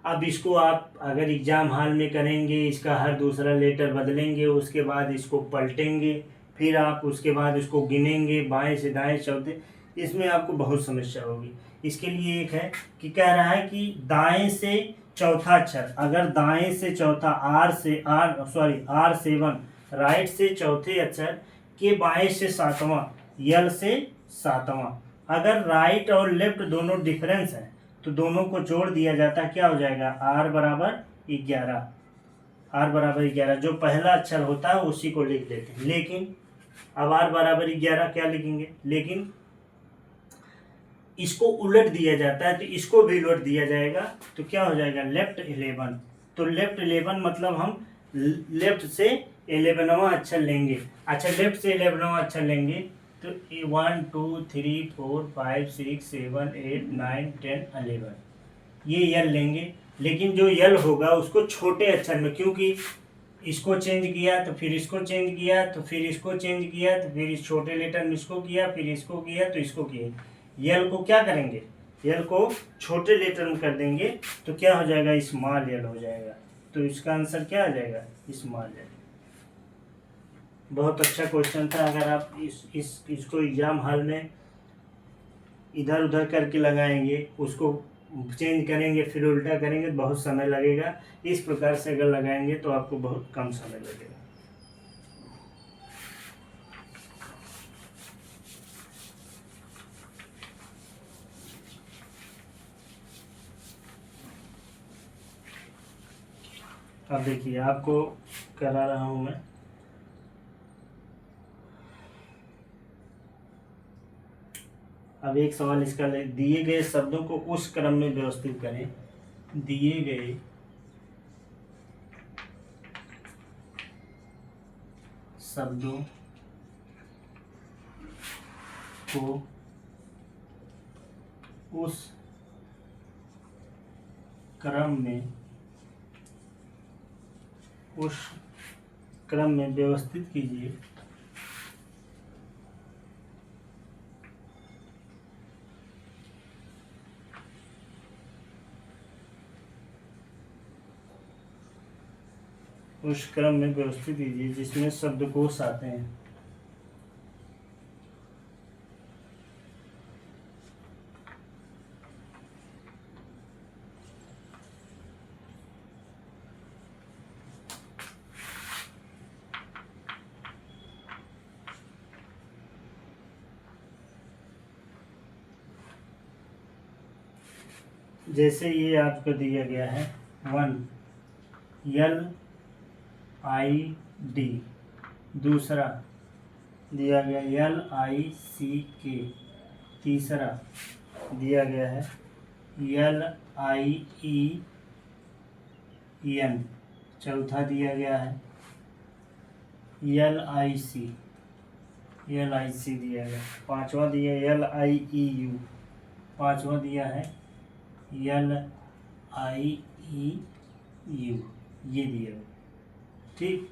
अब इसको आप अगर एग्जाम हॉल में करेंगे, इसका हर दूसरा लेटर बदलेंगे, उसके बाद इसको पलटेंगे, फिर आप उसके बाद इसको गिनेंगे बाएं से दाएं चौथे, इसमें आपको बहुत समस्या होगी। इसके लिए एक है कि कह रहा है कि दाएं से चौथा अक्षर, अगर दाएं से चौथा R7 राइट से चौथे अक्षर के बाएं से सातवां, यल से सातवां, अगर राइट और लेफ्ट दोनों डिफरेंस है तो दोनों को जोड़ दिया जाता है। क्या हो जाएगा? R बराबर 11। जो पहला अक्षर होता है उसी को लिख लेते हैं। लेकिन अब R बराबर 11 क्या लिखेंगे? लेकिन इसको उलट दिया जाता है तो इसको भी उलट दिया जाएगा, तो क्या हो जाएगा? लेफ्ट 11। तो लेफ्ट 11 मतलब हम लेफ्ट से 11वां अक्षर लेंगे। अच्छा, लेफ्ट से 11वां अक्षर लेंगे तो 1 2 3 4 5 6 7 8 9 10 11 ये यल लेंगे। लेकिन जो यल होगा उसको छोटे अक्षर में, क्योंकि इसको चेंज किया तो फिर इसको चेंज किया तो फिर इसको चेंज किया तो फिर इस छोटे लेटर में इसको किया, फिर इसको किया तो इसको किया। यल को क्या करेंगे, यल को छोटे लेटर में कर देंगे तो क्या हो जाएगा, स्मॉल यल हो जाएगा। तो इसका आंसर क्या आ जाएगा, स्मॉल यल। बहुत अच्छा क्वेश्चन था। अगर आप इसको एग्जाम हॉल में इधर उधर करके लगाएंगे, उसको चेंज करेंगे फिर उल्टा करेंगे, बहुत समय लगेगा। इस प्रकार से अगर लगाएंगे तो आपको बहुत कम समय लगेगा। अब देखिए आपको करा रहा हूं मैं। अब एक सवाल इसका ले, दिए गए शब्दों को उस क्रम में व्यवस्थित करें। दिए गए शब्दों को उस क्रम में व्यवस्थित कीजिए उस क्रम में व्यवस्थित कीजिए जिसमें शब्दकोश आते हैं। जैसे ये आपको दिया गया है 1 LID, दूसरा दिया गया LICK, तीसरा दिया गया है LIEN, चौथा दिया गया है LIC दिया गया, पांचवा दिया LIEU, पांचवा दिया है LIEU, ये दिया। ठीक।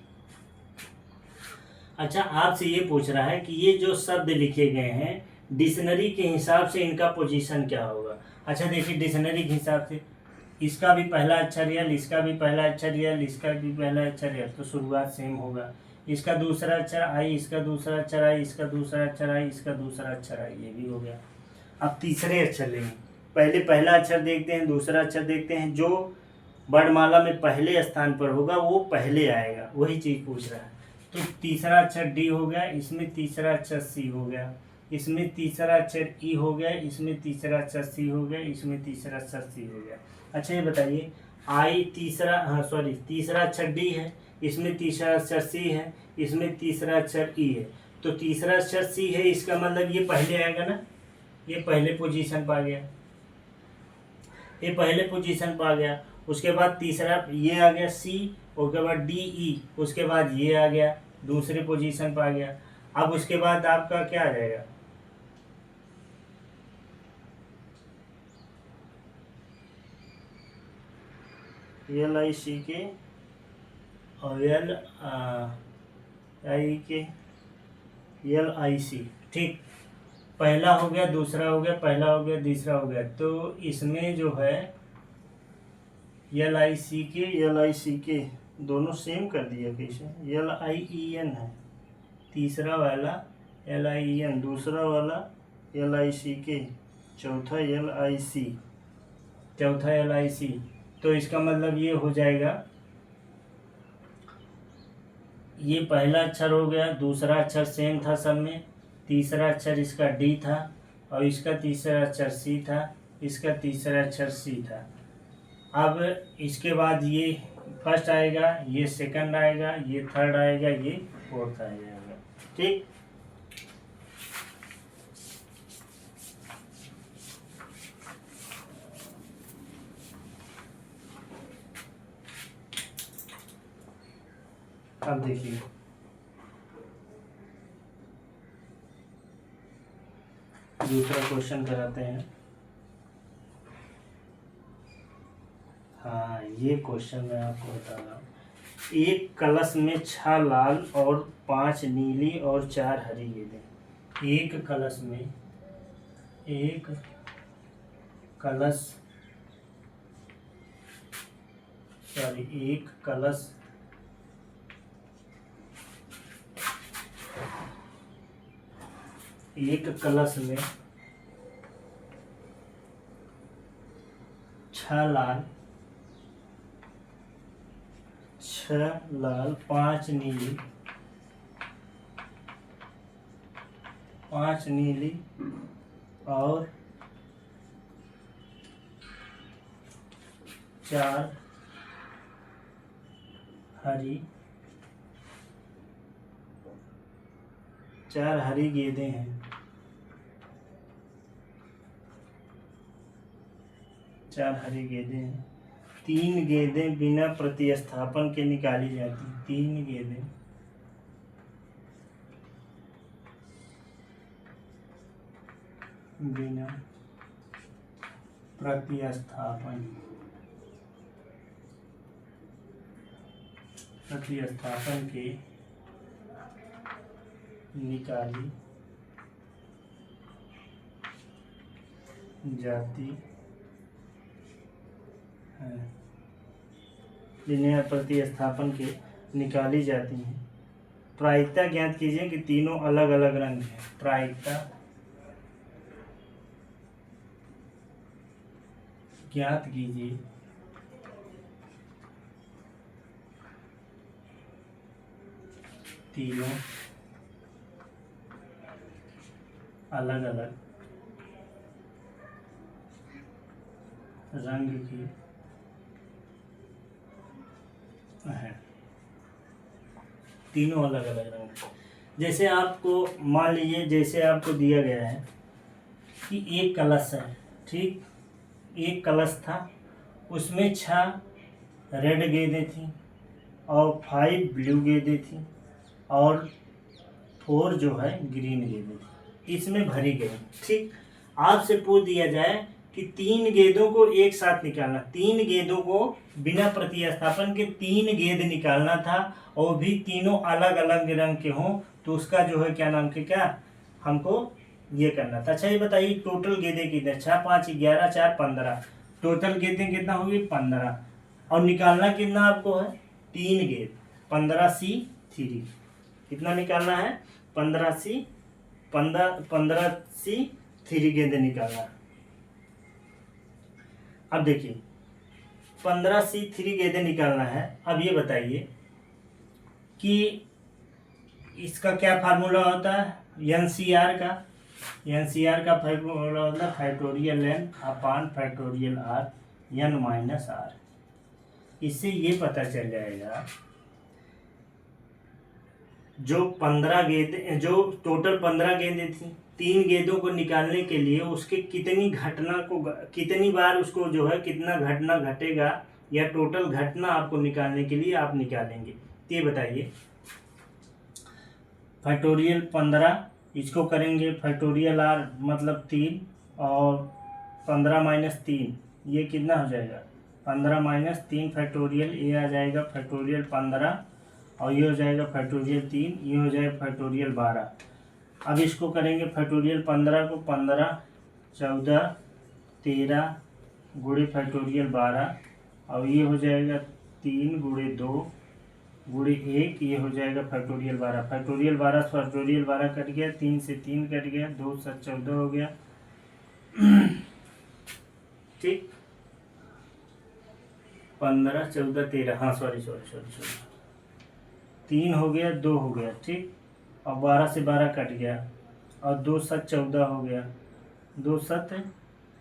अच्छा, आपसे ये पूछ रहा है कि ये जो शब्द लिखे गए हैं डिक्शनरी के हिसाब से इनका पोजीशन क्या होगा। अच्छा देखिए, डिक्शनरी के हिसाब से इसका भी पहला अक्षर यल, इसका भी पहला अक्षर यल, इसका भी पहला अक्षर यल, तो शुरुआत सेम होगा। इसका दूसरा अक्षर आई, इसका दूसरा अक्षर आई, इसका दूसरा अक्षर आई, इसका दूसरा अक्षर आई, ये भी हो गया। अब तीसरे अक्षर लेंगे। पहले पहला अक्षर देखते हैं, दूसरा अक्षर देखते हैं। जो वर्णमाला में पहले स्थान पर होगा वो पहले आएगा, वही चीज़ पूछ रहा है। तो तीसरा अक्षर डी हो गया, इसमें तीसरा अक्षर सी हो गया, इसमें तीसरा अक्षर ई हो गया, इसमें तीसरा अक्षर सी हो गया, इसमें तीसरा अक्षर सी हो गया। अच्छा ये बताइए, तीसरा अक्षर डी है, इसमें तीसरा अक्षर सी है, इसमें तीसरा अक्षर ई है, तो तीसरा अक्षर सी है, इसका मतलब ये पहले आएगा ना, ये पहले पोजीशन पा गया, ये पहले पोजीशन पा गया। उसके बाद तीसरा ये आ गया सी, उसके बाद डी ई, उसके बाद ये आ गया, दूसरे पोजीशन पर आ गया। अब उसके बाद आपका क्या आ जाएगा, LICK और LIC। ठीक, पहला हो गया, दूसरा हो गया, पहला हो गया, तीसरा हो गया। तो इसमें जो है LICK दोनों सेम कर दिया। कैसे, LIEN है तीसरा वाला, LIEN दूसरा वाला, LICK चौथा, LIC। तो इसका मतलब ये हो जाएगा, ये पहला अक्षर हो गया, दूसरा अक्षर सेम था सब में, तीसरा अक्षर इसका डी था और इसका तीसरा अक्षर सी था, इसका तीसरा अक्षर सी था। अब इसके बाद ये फर्स्ट आएगा, ये सेकंड आएगा, ये थर्ड आएगा, ये फोर्थ आ जाएगा। ठीक, अब देखिए दूसरा क्वेश्चन कराते हैं। हाँ, ये क्वेश्चन मैं आपको बता रहा हूँ। एक कलश में 6 लाल और 5 नीली और 4 हरी गेंदें। एक कलश में एक कलश में 6 लाल 5 नीली और 4 हरी गेंदें हैं। 4 हरी गेंदें हैं। 3 गेंदें बिना प्रतिस्थापन के निकाली जाती हैं। 3 गेंदें बिना प्रतिस्थापन के निकाली जाती है। बिना प्रतिस्थापन के निकाली जाती हैं। प्रायिकता ज्ञात कीजिए कि तीनों अलग अलग रंग हैं। प्रायिकता ज्ञात कीजिए तीनों अलग अलग रंग की है। तीनों अलग अलग रंग। जैसे आपको मान लीजिए, जैसे आपको दिया गया है कि एक कलश है, ठीक। एक कलश था, उसमें 6 रेड गेंदें थी और 5 ब्लू गेंदें थी और 4 जो है ग्रीन गेंदें थी। इसमें भरी गई, ठीक। आपसे पूछ दिया जाए कि 3 गेंदों को एक साथ निकालना। 3 गेंदों को बिना प्रतिस्थापन के 3 गेंद निकालना था और भी तीनों अलग अलग रंग के हों, तो उसका जो है क्या नाम के क्या हमको ये करना था। अच्छा ये बताइए टोटल गेंदें कितने? 6 5 11 4 15। टोटल गेंदें कितना होगी? 15। और निकालना कितना आपको है? 3 गेंद। 15C3 कितना निकालना है? 15C3 गेंदें निकालना। अब देखिए 15C3 गेंदें निकालना है। अब ये बताइए कि इसका क्या फार्मूला होता है? एनसीआर का फार्मूला होता है फैक्टोरियल n अपान फैक्टोरियल r n-r। इससे ये पता चल जाएगा जो 15 गेंदें, जो टोटल 15 गेंदें थी, 3 गेंदों को निकालने के लिए उसके कितनी बार उसको जो है कितना घटना घटेगा, या टोटल घटना आपको निकालने के लिए आप निकालेंगे। तो ये बताइए फैक्टोरियल 15, इसको करेंगे फैक्टोरियल r मतलब 3 और 15 - 3 ये कितना हो जाएगा? 15 - 3 फैक्टोरियल, ये आ जाएगा फैक्टोरियल 15 और ये हो जाएगा फैक्टोरियल 3, ये हो जाएगा फैक्टोरियल 12। अब इसको करेंगे फैक्टोरियल 15 को 15 14 13 गुणे फैक्टोरियल 12 और ये हो जाएगा 3 × 2 × 1, ये हो जाएगा फैक्टोरियल 12। फैक्टोरियल 12 से फैक्टोरियल 12 कट गया, 3 से 3 कट गया, 2 से 14 हो गया, ठीक। 15 14 13, हाँ सॉरी 3 हो गया, 2 हो गया, ठीक। और 12 से 12 कट गया और 2 7 14 हो गया, 2 7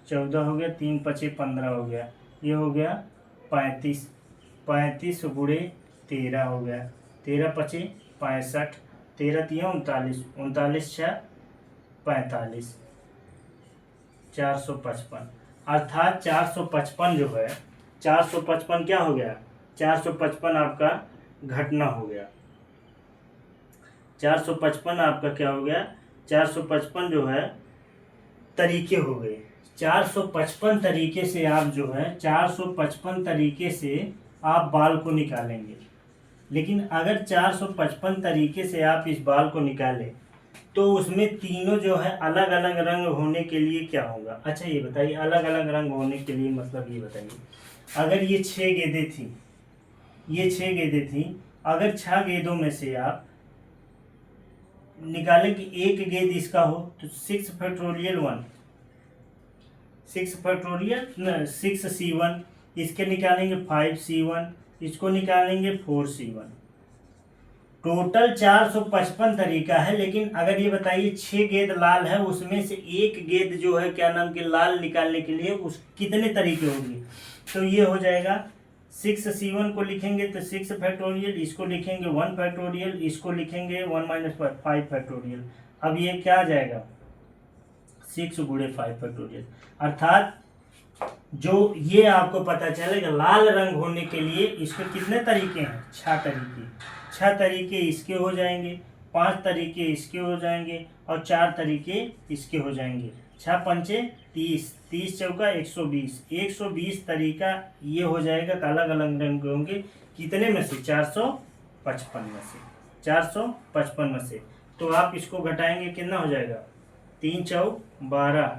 14 हो गया, 3 5 15 हो गया, ये हो गया 35। 35 × 13 हो गया, 13 5 65, 13 3 39, 39 6 45, 455। अर्थात 455 जो है, 455 क्या हो गया? 455 आपका घटना हो गया। 455 आपका क्या हो गया? 455 जो है तरीके हो गए। 455 तरीके से आप जो है 455 तरीके से आप बाल को निकालेंगे। लेकिन अगर 455 तरीके से आप इस बाल को निकालें तो उसमें तीनों जो है अलग अलग रंग होने के लिए क्या होगा? अच्छा ये बताइए, अलग अलग रंग होने के लिए मतलब ये बताइए, अगर ये 6 गेंदें थी, ये 6 गेंदें थी, अगर 6 गेंदों में से आप निकालें कि एक गेंद इसका हो तो 6 फैक्टोरियल 1, 6 फैक्टोरियल 6C1, इसके निकालेंगे 5C1, इसको निकालेंगे 4C1। टोटल 455 तरीका है। लेकिन अगर ये बताइए 6 गेंद लाल है, उसमें से एक गेंद जो है क्या नाम के लाल निकालने के लिए उस कितने तरीके होंगे? तो ये हो जाएगा 6C1 को लिखेंगे तो 6 फैक्टोरियल, इसको लिखेंगे 1 फैक्टोरियल, इसको लिखेंगे 1 - 5 फैक्टोरियल। अब ये क्या आ जाएगा? 6 × 5 फैक्टोरियल। अर्थात जो ये आपको पता चलेगा लाल रंग होने के लिए इसके कितने तरीके हैं? 6 तरीके। 6 तरीके इसके हो जाएंगे, 5 तरीके इसके हो जाएंगे और 4 तरीके इसके हो जाएंगे। 6 पंचे 30, 30 चौका 120, 120 तरीका ये हो जाएगा। अलग अलग रंग होंगे कितने में से? 455 में से, 455 में से। तो आप इसको घटाएंगे कितना हो जाएगा? 3 चौक 12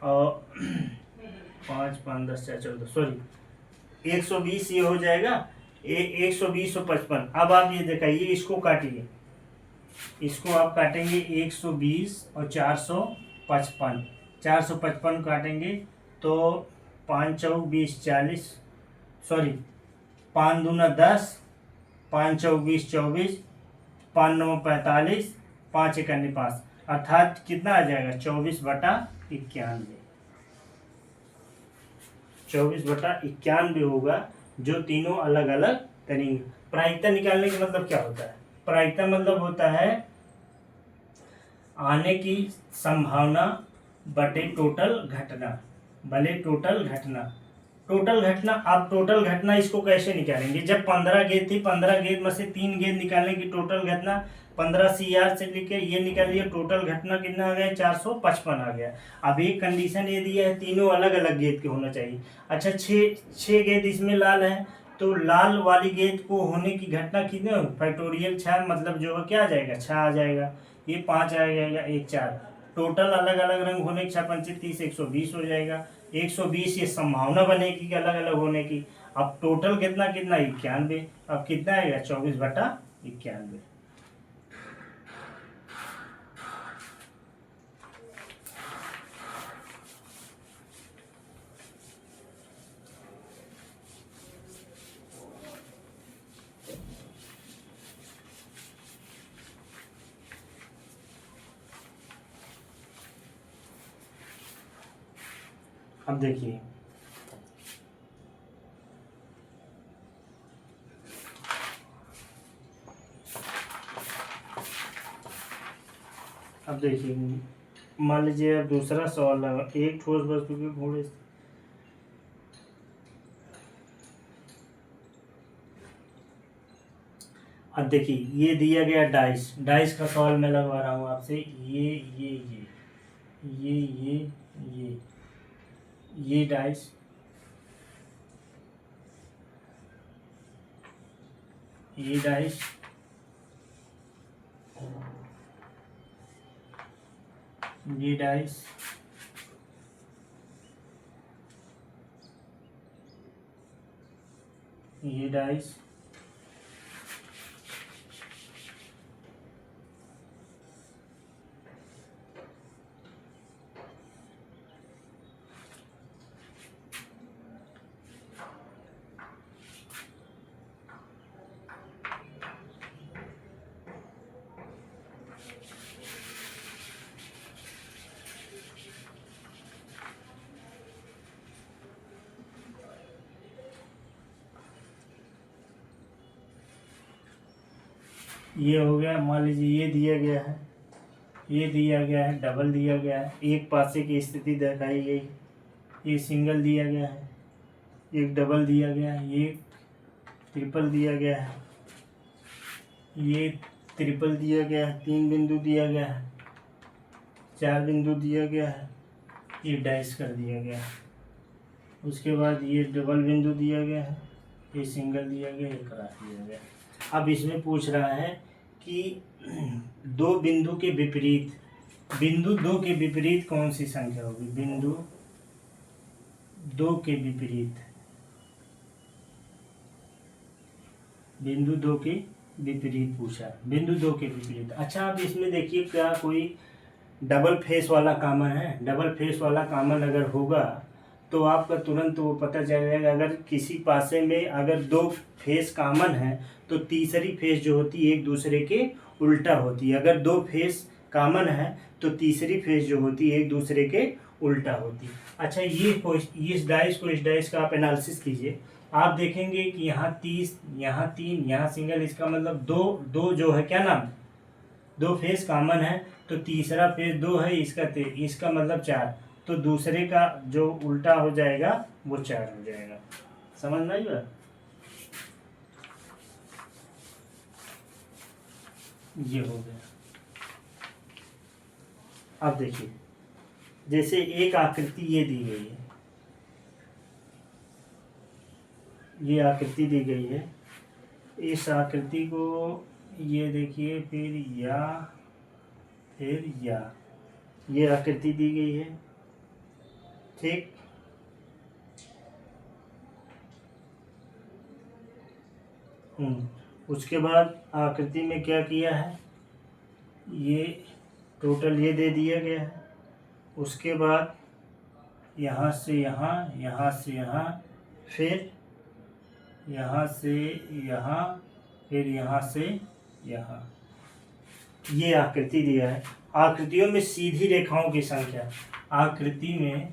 और 5 5 10 4 14, सॉरी 120 ये हो जाएगा। 120 और 55। अब आप ये दिखाइए, इसको काटिए, इसको आप काटेंगे 120 और 455, 455 काटेंगे तो 5 चौक 20 40, सॉरी 5 दूना 10, 5 चौक 20 24, 5 9 45, 5 1 5, अर्थात कितना आ जाएगा? 24/91। 24/91 होगा, जो तीनों अलग अलग तरीके। प्रायिकता निकालने का मतलब क्या होता है? प्रायिकता मतलब होता है आने की संभावना बटे टोटल घटना, भले टोटल घटना। टोटल घटना, आप टोटल घटना इसको कैसे निकालेंगे? जब 15 गेंद थी, 15 गेंद में से 3 गेंद निकालने की टोटल घटना 15 CR से लेके ये निकालिए, टोटल घटना कितना आ गया? 455 आ गया। अब एक कंडीशन ये दिया है तीनों अलग अलग गेंद के होना चाहिए। अच्छा 6 गेंद इसमें लाल है, तो लाल वाली गेंद को होने की घटना कितने? फैक्टोरियल 6, मतलब जो है क्या आ जाएगा? 6 आ जाएगा, ये 5 आ जाएगा, 1 4। टोटल अलग अलग रंग होने की 6 पंचे 30, 120 हो जाएगा। 120 ये संभावना बनेगी कि अलग अलग होने की। अब टोटल कितना 91। अब कितना आएगा? 24/91। अब देखिए, मान लीजिए अब दूसरा सवाल है, एक ठोस वस्तु के घोड़े। अब देखिए ये दिया गया डाइस, डाइस का सवाल मैं लगवा रहा हूँ आपसे। ये डाइस, ये डाइस, ये डाइस, ये डाइस, ये हो गया। मान लीजिए ये दिया गया है, ये दिया गया है, डबल दिया गया है, एक पासे की स्थिति दिखाई गई, ये सिंगल दिया गया है, एक डबल दिया गया है, ये ट्रिपल दिया गया है, ये ट्रिपल दिया गया है, 3 बिंदु दिया गया है, 4 बिंदु दिया गया है, ये डैश कर दिया गया। उसके बाद ये डबल बिंदु दिया गया है, ये सिंगल दिया गया, ये क्रॉस दिया गया। अब इसमें पूछ रहा है कि दो बिंदु के विपरीत, बिंदु दो के विपरीत कौन सी संख्या होगी। बिंदु दो के विपरीत, बिंदु दो के विपरीत पूछा, बिंदु दो के विपरीत। अच्छा, अब इसमें देखिए क्या कोई डबल फेस वाला कॉमन है। डबल फेस वाला कॉमन अगर होगा तो आपका तुरंत वो पता चल जाएगा। अगर किसी पासे में अगर दो फेस कॉमन है तो तीसरी फेस जो होती है एक दूसरे के उल्टा होती है। अगर दो फेस कॉमन है तो तीसरी फेस जो होती है एक दूसरे के उल्टा होती है। अच्छा, इस डाइस का आप एनालिसिस कीजिए। आप देखेंगे कि यहाँ 30, यहाँ 3, यहाँ सिंगल, इसका मतलब दो जो है क्या नाम, दो फेस कॉमन है तो तीसरा फेस 2 है, इसका मतलब 4, तो दूसरे का जो उल्टा हो जाएगा वो 4 हो जाएगा। समझ में आई बात? ये हो गया। अब देखिए, जैसे एक आकृति ये दी गई है, ये आकृति दी गई है, इस आकृति को ये देखिए, फिर ये आकृति दी गई है, ठीक। उसके बाद आकृति में क्या किया है, ये टोटल ये दे दिया गया है। उसके बाद यहाँ से यहाँ, यहाँ से यहाँ, फिर यहाँ से यहाँ, फिर यहाँ से यहाँ, ये आकृति दिया है। आकृतियों में सीधी रेखाओं की संख्या, आकृति में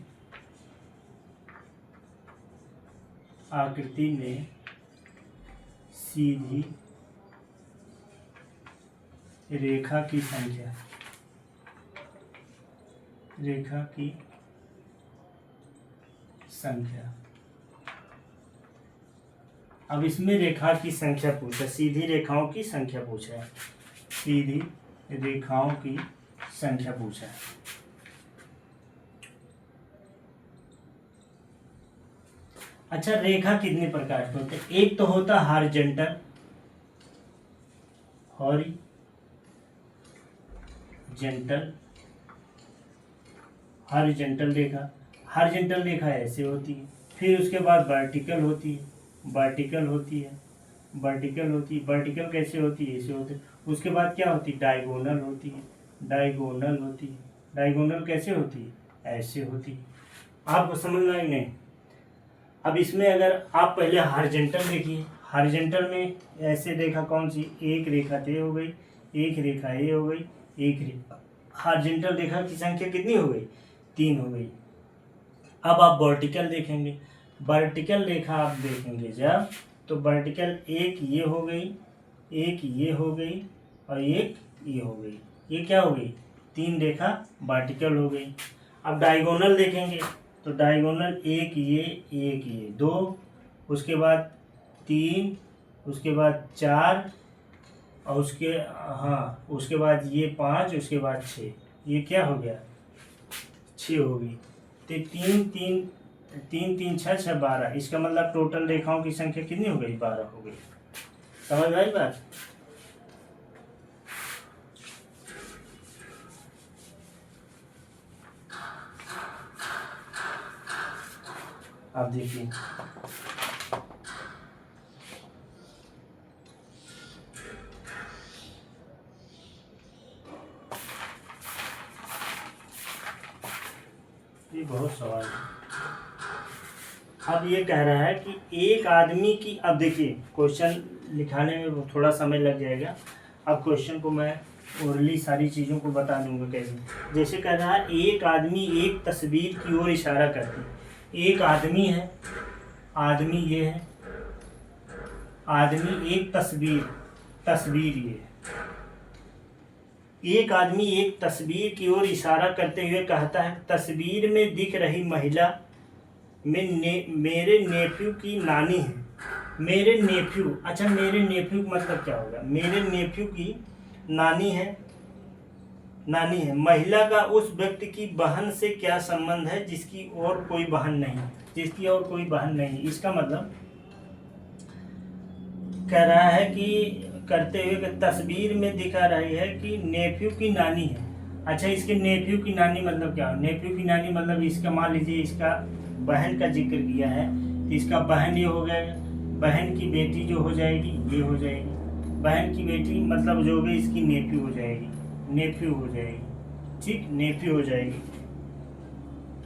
सीधी रेखा की संख्या, रेखा की संख्या। अब इसमें रेखा की संख्या पूछा, सीधी रेखाओं की संख्या पूछा है, सीधी रेखाओं की संख्या पूछा है। अच्छा, रेखा कितने प्रकार के होते हैं। एक तो होता है हॉरिजॉन्टल, हॉरिजॉन्टल रेखा। हॉरिजॉन्टल रेखा ऐसे होती है। फिर उसके बाद वर्टिकल होती है, वर्टिकल कैसे होती है, ऐसे होते है। उसके बाद क्या होती है, डायगोनल होती है, डायगोनल कैसे होती है, ऐसे होती है। आपको समझ में आई नहीं? अब इसमें अगर आप पहले हॉरिजॉन्टल देखिए, हॉरिजॉन्टल में ऐसे रेखा कौन सी, एक रेखा ये हो गई, एक रेखा ये हो गई, एक रेखा। हॉरिजॉन्टल रेखा की संख्या कितनी हो गई, 3 हो गई। अब आप वर्टिकल देखेंगे, वर्टिकल रेखा आप देखेंगे जब, तो वर्टिकल एक ये हो गई, एक ये हो गई और एक ये हो गई। ये क्या हो गई, 3 रेखा वर्टिकल हो गई। अब डायगोनल देखेंगे तो डायगोनल एक ये 2, उसके बाद 3, उसके बाद 4 और उसके बाद ये 5, उसके बाद 6। ये क्या हो गया, 6 हो गई। तो 3 3 6 6 12, इसका मतलब टोटल रेखाओं की संख्या कितनी हो गई, 12 हो गई। समझ में आई बात? आप देखिए, ये बहुत सवाल है। अब ये कह रहा है कि एक आदमी की, अब देखिए क्वेश्चन लिखाने में थोड़ा समय लग जाएगा। अब क्वेश्चन को मैं ओरली सारी चीज़ों को बता दूंगा कैसे। जैसे कह रहा है एक आदमी एक तस्वीर की ओर इशारा करते हैं। एक आदमी है, आदमी ये है, आदमी एक तस्वीर ये है। एक आदमी एक तस्वीर की ओर इशारा करते हुए कहता है, तस्वीर में दिख रही महिला मेरे नेफ्यू की नानी है। मेरे नेफ्यू, अच्छा मेरे नेफ्यू का मतलब क्या होगा, मेरे नेफ्यू की नानी है। नानी है। महिला का उस व्यक्ति की बहन से क्या संबंध है जिसकी और कोई बहन नहीं, जिसकी और कोई बहन नहीं। इसका मतलब कह रहा है कि करते हुए कि तस्वीर में दिखा रही है कि नेफ्यू की नानी है। अच्छा, इसके नेफ्यू की नानी मतलब क्या? नेफ्यू की नानी मतलब इसका, मान लीजिए इसका बहन का जिक्र किया है तो इसका बहन ये हो गया, बहन की बेटी जो हो जाएगी ये हो जाएगी, बहन की बेटी मतलब जो भी इसकी नेफ्यू हो जाएगी, नेफ्यू हो जाएगी, ठीक, नेफ्यू हो जाएगी।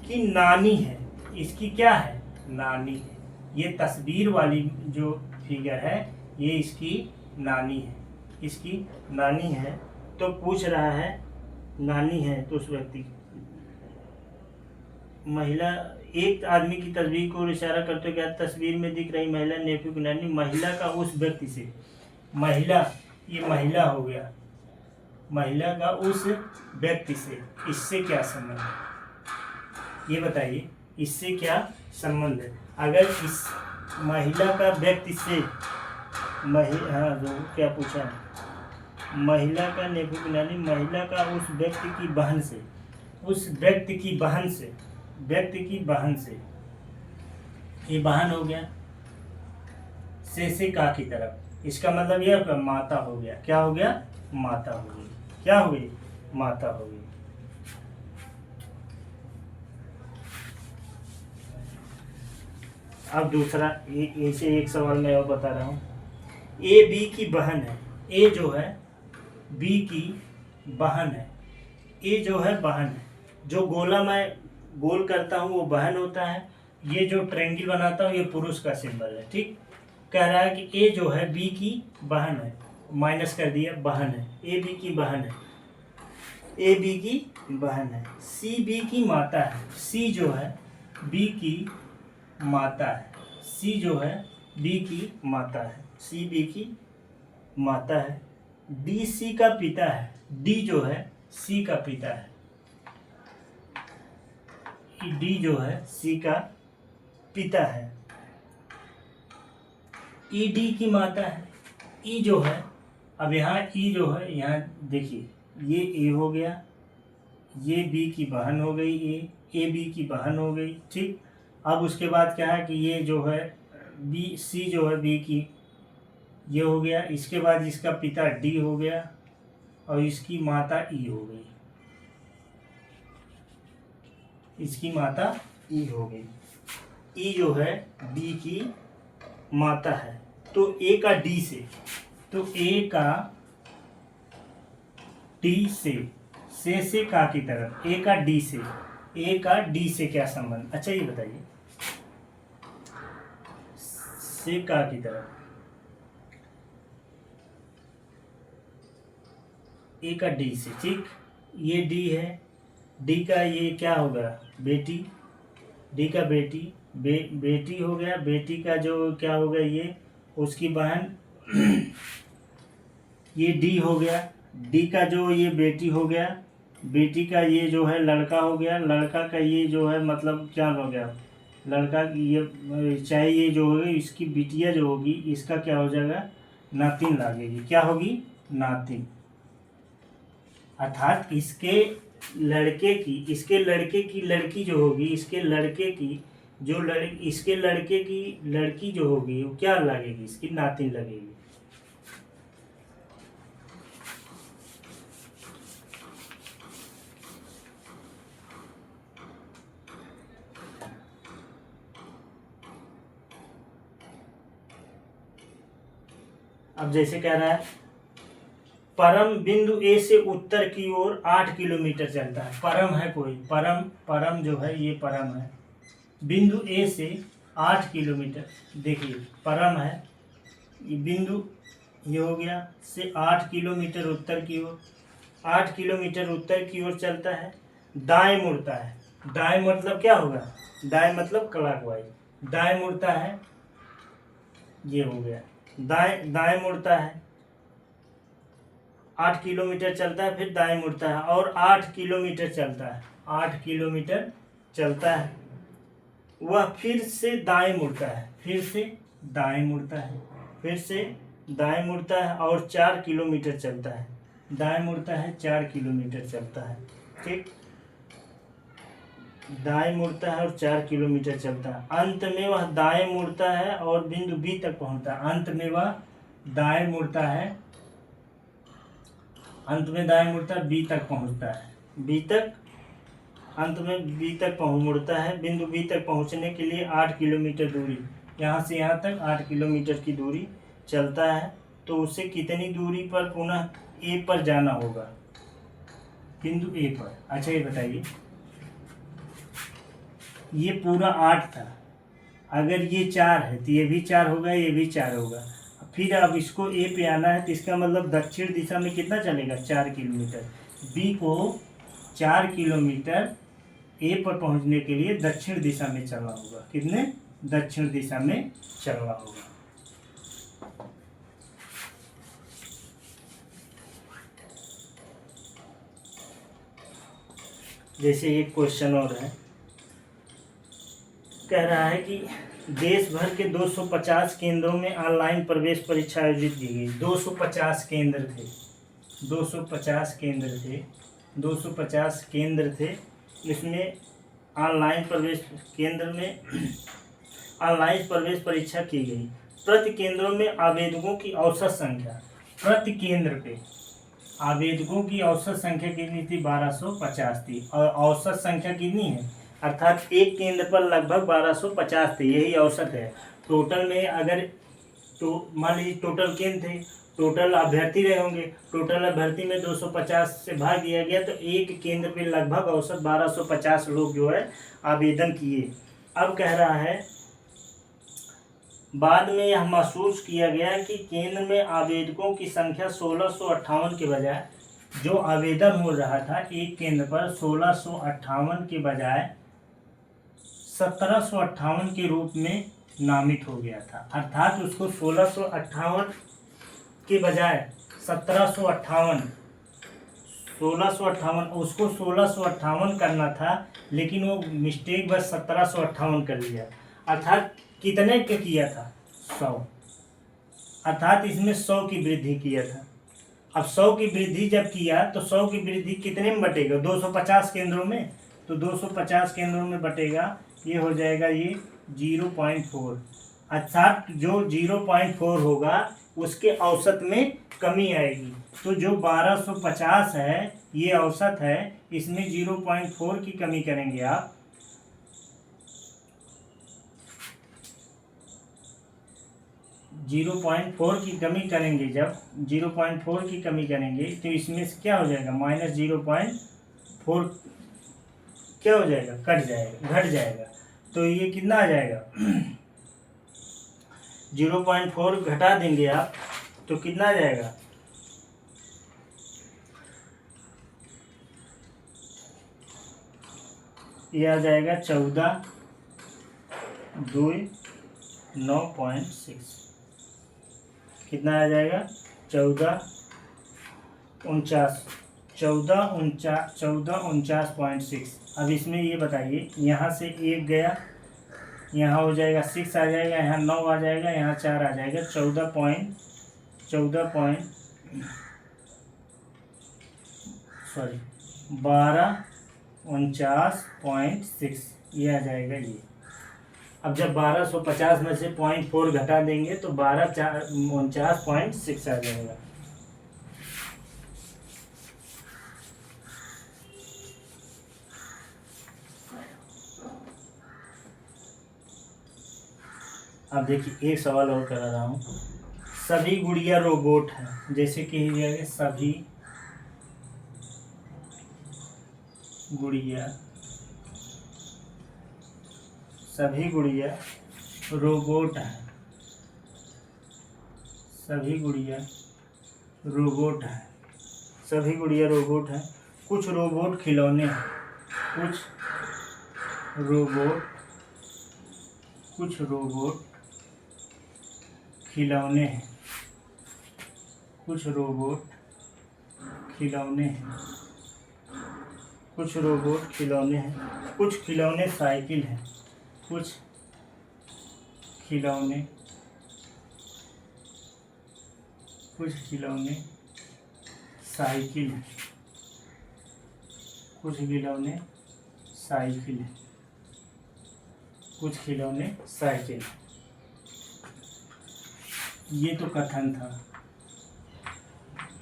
कि नानी है, इसकी क्या है? नानी है। ये तस्वीर वाली जो फिगर है ये इसकी नानी है, इसकी नानी है। तो पूछ रहा है नानी है तो उस व्यक्ति, महिला, एक आदमी की तस्वीर को इशारा करते क्या तस्वीर में दिख रही महिला नेफ्यू की नानी, महिला का उस व्यक्ति से, महिला, ये महिला हो गया, महिला का उस व्यक्ति से, इससे क्या संबंध है ये बताइए, इससे क्या संबंध है? अगर इस महिला का व्यक्ति से, हाँ जो क्या पूछा है, महिला का नेफ्यू की नानी, महिला का उस व्यक्ति की बहन से, उस व्यक्ति की बहन से, व्यक्ति की बहन से, ये बहन हो गया, से का की तरफ, इसका मतलब यह होगा माता हो गया। क्या हो गया? माता हो गई। क्या हो गई? माता हो गई। अब दूसरा, ऐसे एक सवाल मैं और बता रहा हूँ। ए बी की बहन है, ए जो है बी की बहन है, ए जो है बहन है, जो गोला मैं गोल करता हूँ वो बहन होता है, ये जो ट्रायंगल बनाता हूँ ये पुरुष का सिंबल है, ठीक। कह रहा है कि ए जो है बी की बहन है, माइनस कर दिया, बहन है, ए बी की बहन है, ए बी की बहन है, सी बी की माता है, सी जो है बी की माता है, सी जो है बी की माता है, सी बी की माता है, डी सी का पिता है, डी जो है सी का पिता है, डी जो है सी का पिता है, ई डी की माता है, ई जो है, अब यहाँ ई जो है, यहाँ देखिए ये ए हो गया, ये बी की बहन हो गई, ए बी की बहन हो गई, ठीक। अब उसके बाद क्या है कि ये जो है बी, सी जो है बी की, ये हो गया, इसके बाद इसका पिता डी हो गया और इसकी माता ई हो गई, इसकी माता ई हो गई। ई जो है डी की माता है, तो ए का डी से, तो ए का डी से का की तरफ, ए का डी से, ए का डी से क्या संबंध? अच्छा ये बताइए, से का की तरफ, ए का डी से, ठीक, ये डी है, डी का ये क्या होगा? बेटी, डी का बेटी, बेटी हो गया, बेटी का जो क्या हो गया ये उसकी बहन, ये डी हो गया, डी का जो ये बेटी हो गया, बेटी का ये जो है लड़का हो गया, लड़का का ये जो है मतलब क्या हो गया? लड़का की ये, चाहे ये जो होगी इसकी बिटिया जो होगी इसका क्या हो जाएगा? नातिन लागेगी। क्या होगी? नातिन। अर्थात इसके लड़के की, इसके लड़के की लड़की जो होगी, इसके लड़के की जो इसके लड़के की लड़की जो होगी वो क्या लगेगी? इसकी नातिन लगेगी। अब जैसे कह रहा है परम बिंदु ए से उत्तर की ओर 8 किलोमीटर चलता है। परम है कोई, परम जो है ये परम है, बिंदु ए से 8 किलोमीटर, देखिए परम है, ये बिंदु ये हो गया, से 8 किलोमीटर उत्तर की ओर, 8 किलोमीटर उत्तर की ओर चलता है, दाएं मुड़ता है। दाएं मतलब क्या होगा? दाएं मतलब क्लॉकवाइज, दाएं मुड़ता है, ये हो गया, दाएं मुड़ता है, 8 किलोमीटर चलता है, फिर दाएं मुड़ता है और 8 किलोमीटर चलता है, 8 किलोमीटर चलता है, वह फिर से दाएं मुड़ता है, फिर से दाएं मुड़ता है, फिर से दाएं मुड़ता है और 4 किलोमीटर चलता है, दाएं मुड़ता है 4 किलोमीटर चलता है। ठीक, दाएं मुड़ता है और 4 किलोमीटर चलता है। अंत में वह दाएं मुड़ता है और बिंदु बी तक पहुंचता है। अंत में वह दाएं मुड़ता है, अंत में दाएं मुड़ता है, बी तक पहुंचता है। बी तक, अंत में बी तक मुड़ता है। बिंदु बी तक पहुंचने के लिए 8 किलोमीटर दूरी, यहाँ से यहाँ तक 8 किलोमीटर की दूरी चलता है। तो उसे कितनी दूरी पर पुनः ए पर जाना होगा, बिंदु ए पर। अच्छा ये बताइए, ये पूरा 8 था, अगर ये 4 है तो ये भी 4 होगा, ये भी 4 होगा। फिर अब इसको ए पे आना है तो इसका मतलब दक्षिण दिशा में कितना चलेगा, 4 किलोमीटर। बी को 4 किलोमीटर ए पर पहुंचने के लिए दक्षिण दिशा में चलना होगा। कितने, दक्षिण दिशा में चलना होगा। जैसे एक क्वेश्चन और है, कह रहा है कि देश भर के 250 केंद्रों में ऑनलाइन प्रवेश परीक्षा आयोजित की गई। 250 केंद्र थे, 250 केंद्र थे, 250 केंद्र थे। इसमें ऑनलाइन प्रवेश केंद्र में ऑनलाइन प्रवेश परीक्षा की गई। प्रति केंद्रों में आवेदकों की औसत संख्या, प्रति केंद्र पे आवेदकों की औसत संख्या कितनी थी, 1250 थी। और औसत संख्या कितनी है, अर्थात एक केंद्र पर लगभग 1250 थे, यही औसत है। टोटल में अगर तो मान लीजिए टोटल केंद्र थे, टोटल अभ्यर्थी रहे होंगे, टोटल अभ्यर्थी में 250 से भाग दिया गया तो एक केंद्र पे लगभग औसत 1250 लोग जो है आवेदन किए। अब कह रहा है बाद में यह महसूस किया गया कि केंद्र में आवेदकों की संख्या 1658 के बजाय, जो आवेदन हो रहा था एक केंद्र पर 1658 के बजाय 1758 के रूप में नामित हो गया था। अर्थात उसको 1658 के बजाय 1758, 1658 उसको 1658 करना था, लेकिन वो मिस्टेक बस 1758 कर लिया। अर्थात कितने का किया था, 100। अर्थात इसमें 100 की वृद्धि किया था। अब 100 की वृद्धि जब किया तो 100 की वृद्धि कितने में बटेगा, 250 केंद्रों में। तो 250 केंद्रों में बटेगा, ये हो जाएगा ये 0.4। अर्थात जो 0.4 होगा उसके औसत में कमी आएगी। तो जो 1250 है ये औसत है, इसमें 0.4 की कमी करेंगे आप, -0.4 की कमी करेंगे। जब 0.4 की कमी करेंगे तो इसमें से क्या हो जाएगा, -0.4 क्या हो जाएगा, कट जाएगा, घट जाएगा। तो ये कितना आ जाएगा 0.4 घटा देंगे आप तो कितना आ जाएगा, ये आ जाएगा 14,2,9.6। कितना आ जाएगा, 14,49.6। अब इसमें ये बताइए, यहाँ से 1 गया, यहाँ हो जाएगा 6 आ जाएगा, यहाँ 9 आ जाएगा, यहाँ 4 आ जाएगा, 1249.6 ये आ जाएगा ये। अब जब 1250 में से 0.4 घटा देंगे तो 1249.6 आ जाएगा। अब देखिए एक सवाल और करा रहा हूँ, सभी गुड़िया रोबोट हैं। जैसे कि सभी गुड़िया रोबोट हैं, सभी गुड़िया रोबोट हैं। कुछ रोबोट खिलौने हैं, कुछ रोबोट खिलौने हैं, कुछ रोबोट खिलौने हैं, कुछ खिलौने साइकिल हैं, कुछ खिलौने साइकिल है, कुछ खिलौने साइकिल है, कुछ खिलौने साइकिल। ये तो कथन था।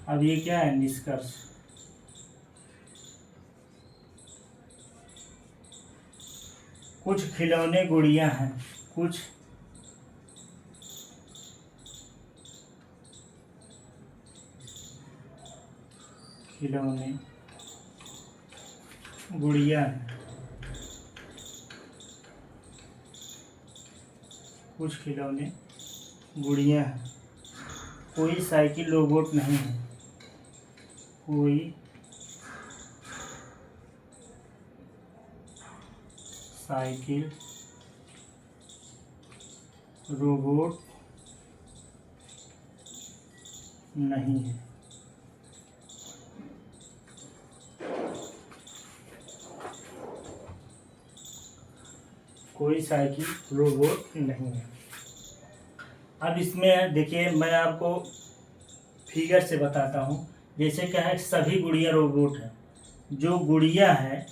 अब ये क्या है? निष्कर्ष। कुछ खिलौने गुड़िया हैं, कुछ खिलौने गुड़िया हैं, कुछ खिलौने गुड़िया हैं। कोई साइकिल रोबोट नहीं है, कोई साइकिल रोबोट नहीं है। कोई साइकिल रोबोट नहीं है। अब इसमें देखिए, मैं आपको फिगर से बताता हूँ। जैसे क्या है, सभी गुड़िया रोबोट है। जो गुड़िया है,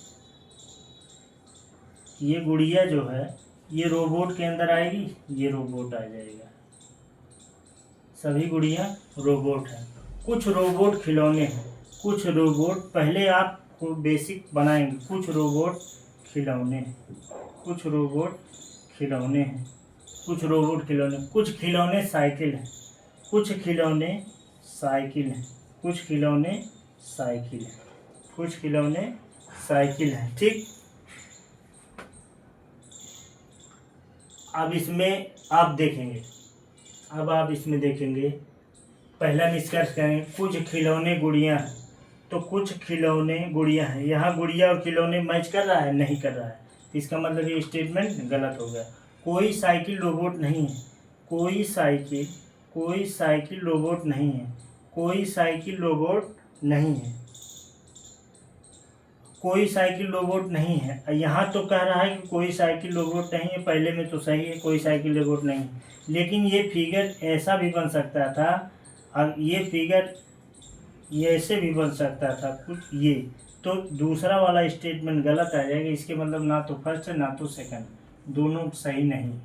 ये गुड़िया जो है, ये रोबोट के अंदर आएगी, ये रोबोट आ जाएगा। सभी गुड़िया रोबोट है। कुछ रोबोट खिलौने हैं, कुछ रोबोट, पहले आप बेसिक बनाएंगे। कुछ रोबोट खिलौने हैं, कुछ रोबोट खिलौने हैं, कुछ रोबोट खिलौने, कुछ खिलौने साइकिल हैं, कुछ खिलौने साइकिल हैं, कुछ खिलौने साइकिल हैं, कुछ खिलौने साइकिल हैं। ठीक। अब इसमें आप देखेंगे, अब आप इसमें देखेंगे, पहला निष्कर्ष करेंगे, कुछ खिलौने गुड़िया हैं। तो कुछ खिलौने गुड़िया हैं, यहाँ गुड़िया और खिलौने मैच कर रहा है? नहीं कर रहा है। तो इसका मतलब ये स्टेटमेंट गलत हो गया। कोई साइकिल रोबोट नहीं है, कोई साइकिल रोबोट नहीं है, कोई साइकिल रोबोट नहीं है, कोई साइकिल रोबोट नहीं है। यहाँ तो कह रहा है कि कोई साइकिल रोबोट नहीं है, पहले में तो सही है, कोई साइकिल रोबोट नहीं है। लेकिन ये फिगर ऐसा भी बन सकता था, और ये फिगर ये ऐसे भी बन सकता था कुछ ये। तो दूसरा वाला स्टेटमेंट गलत आ जाएगा। इसके मतलब ना तो फर्स्ट है ना तो सेकंड, दोनों सही नहीं।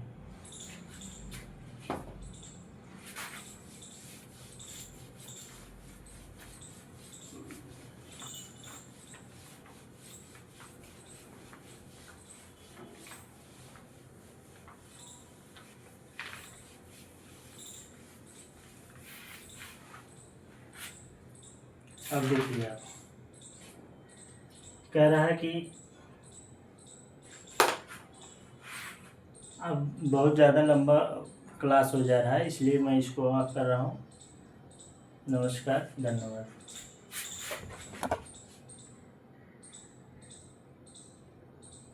अब देखिए, आप कह रहा है कि अब बहुत ज़्यादा लंबा क्लास हो जा रहा है, इसलिए मैं इसको ऑफ कर रहा हूँ। नमस्कार, धन्यवाद।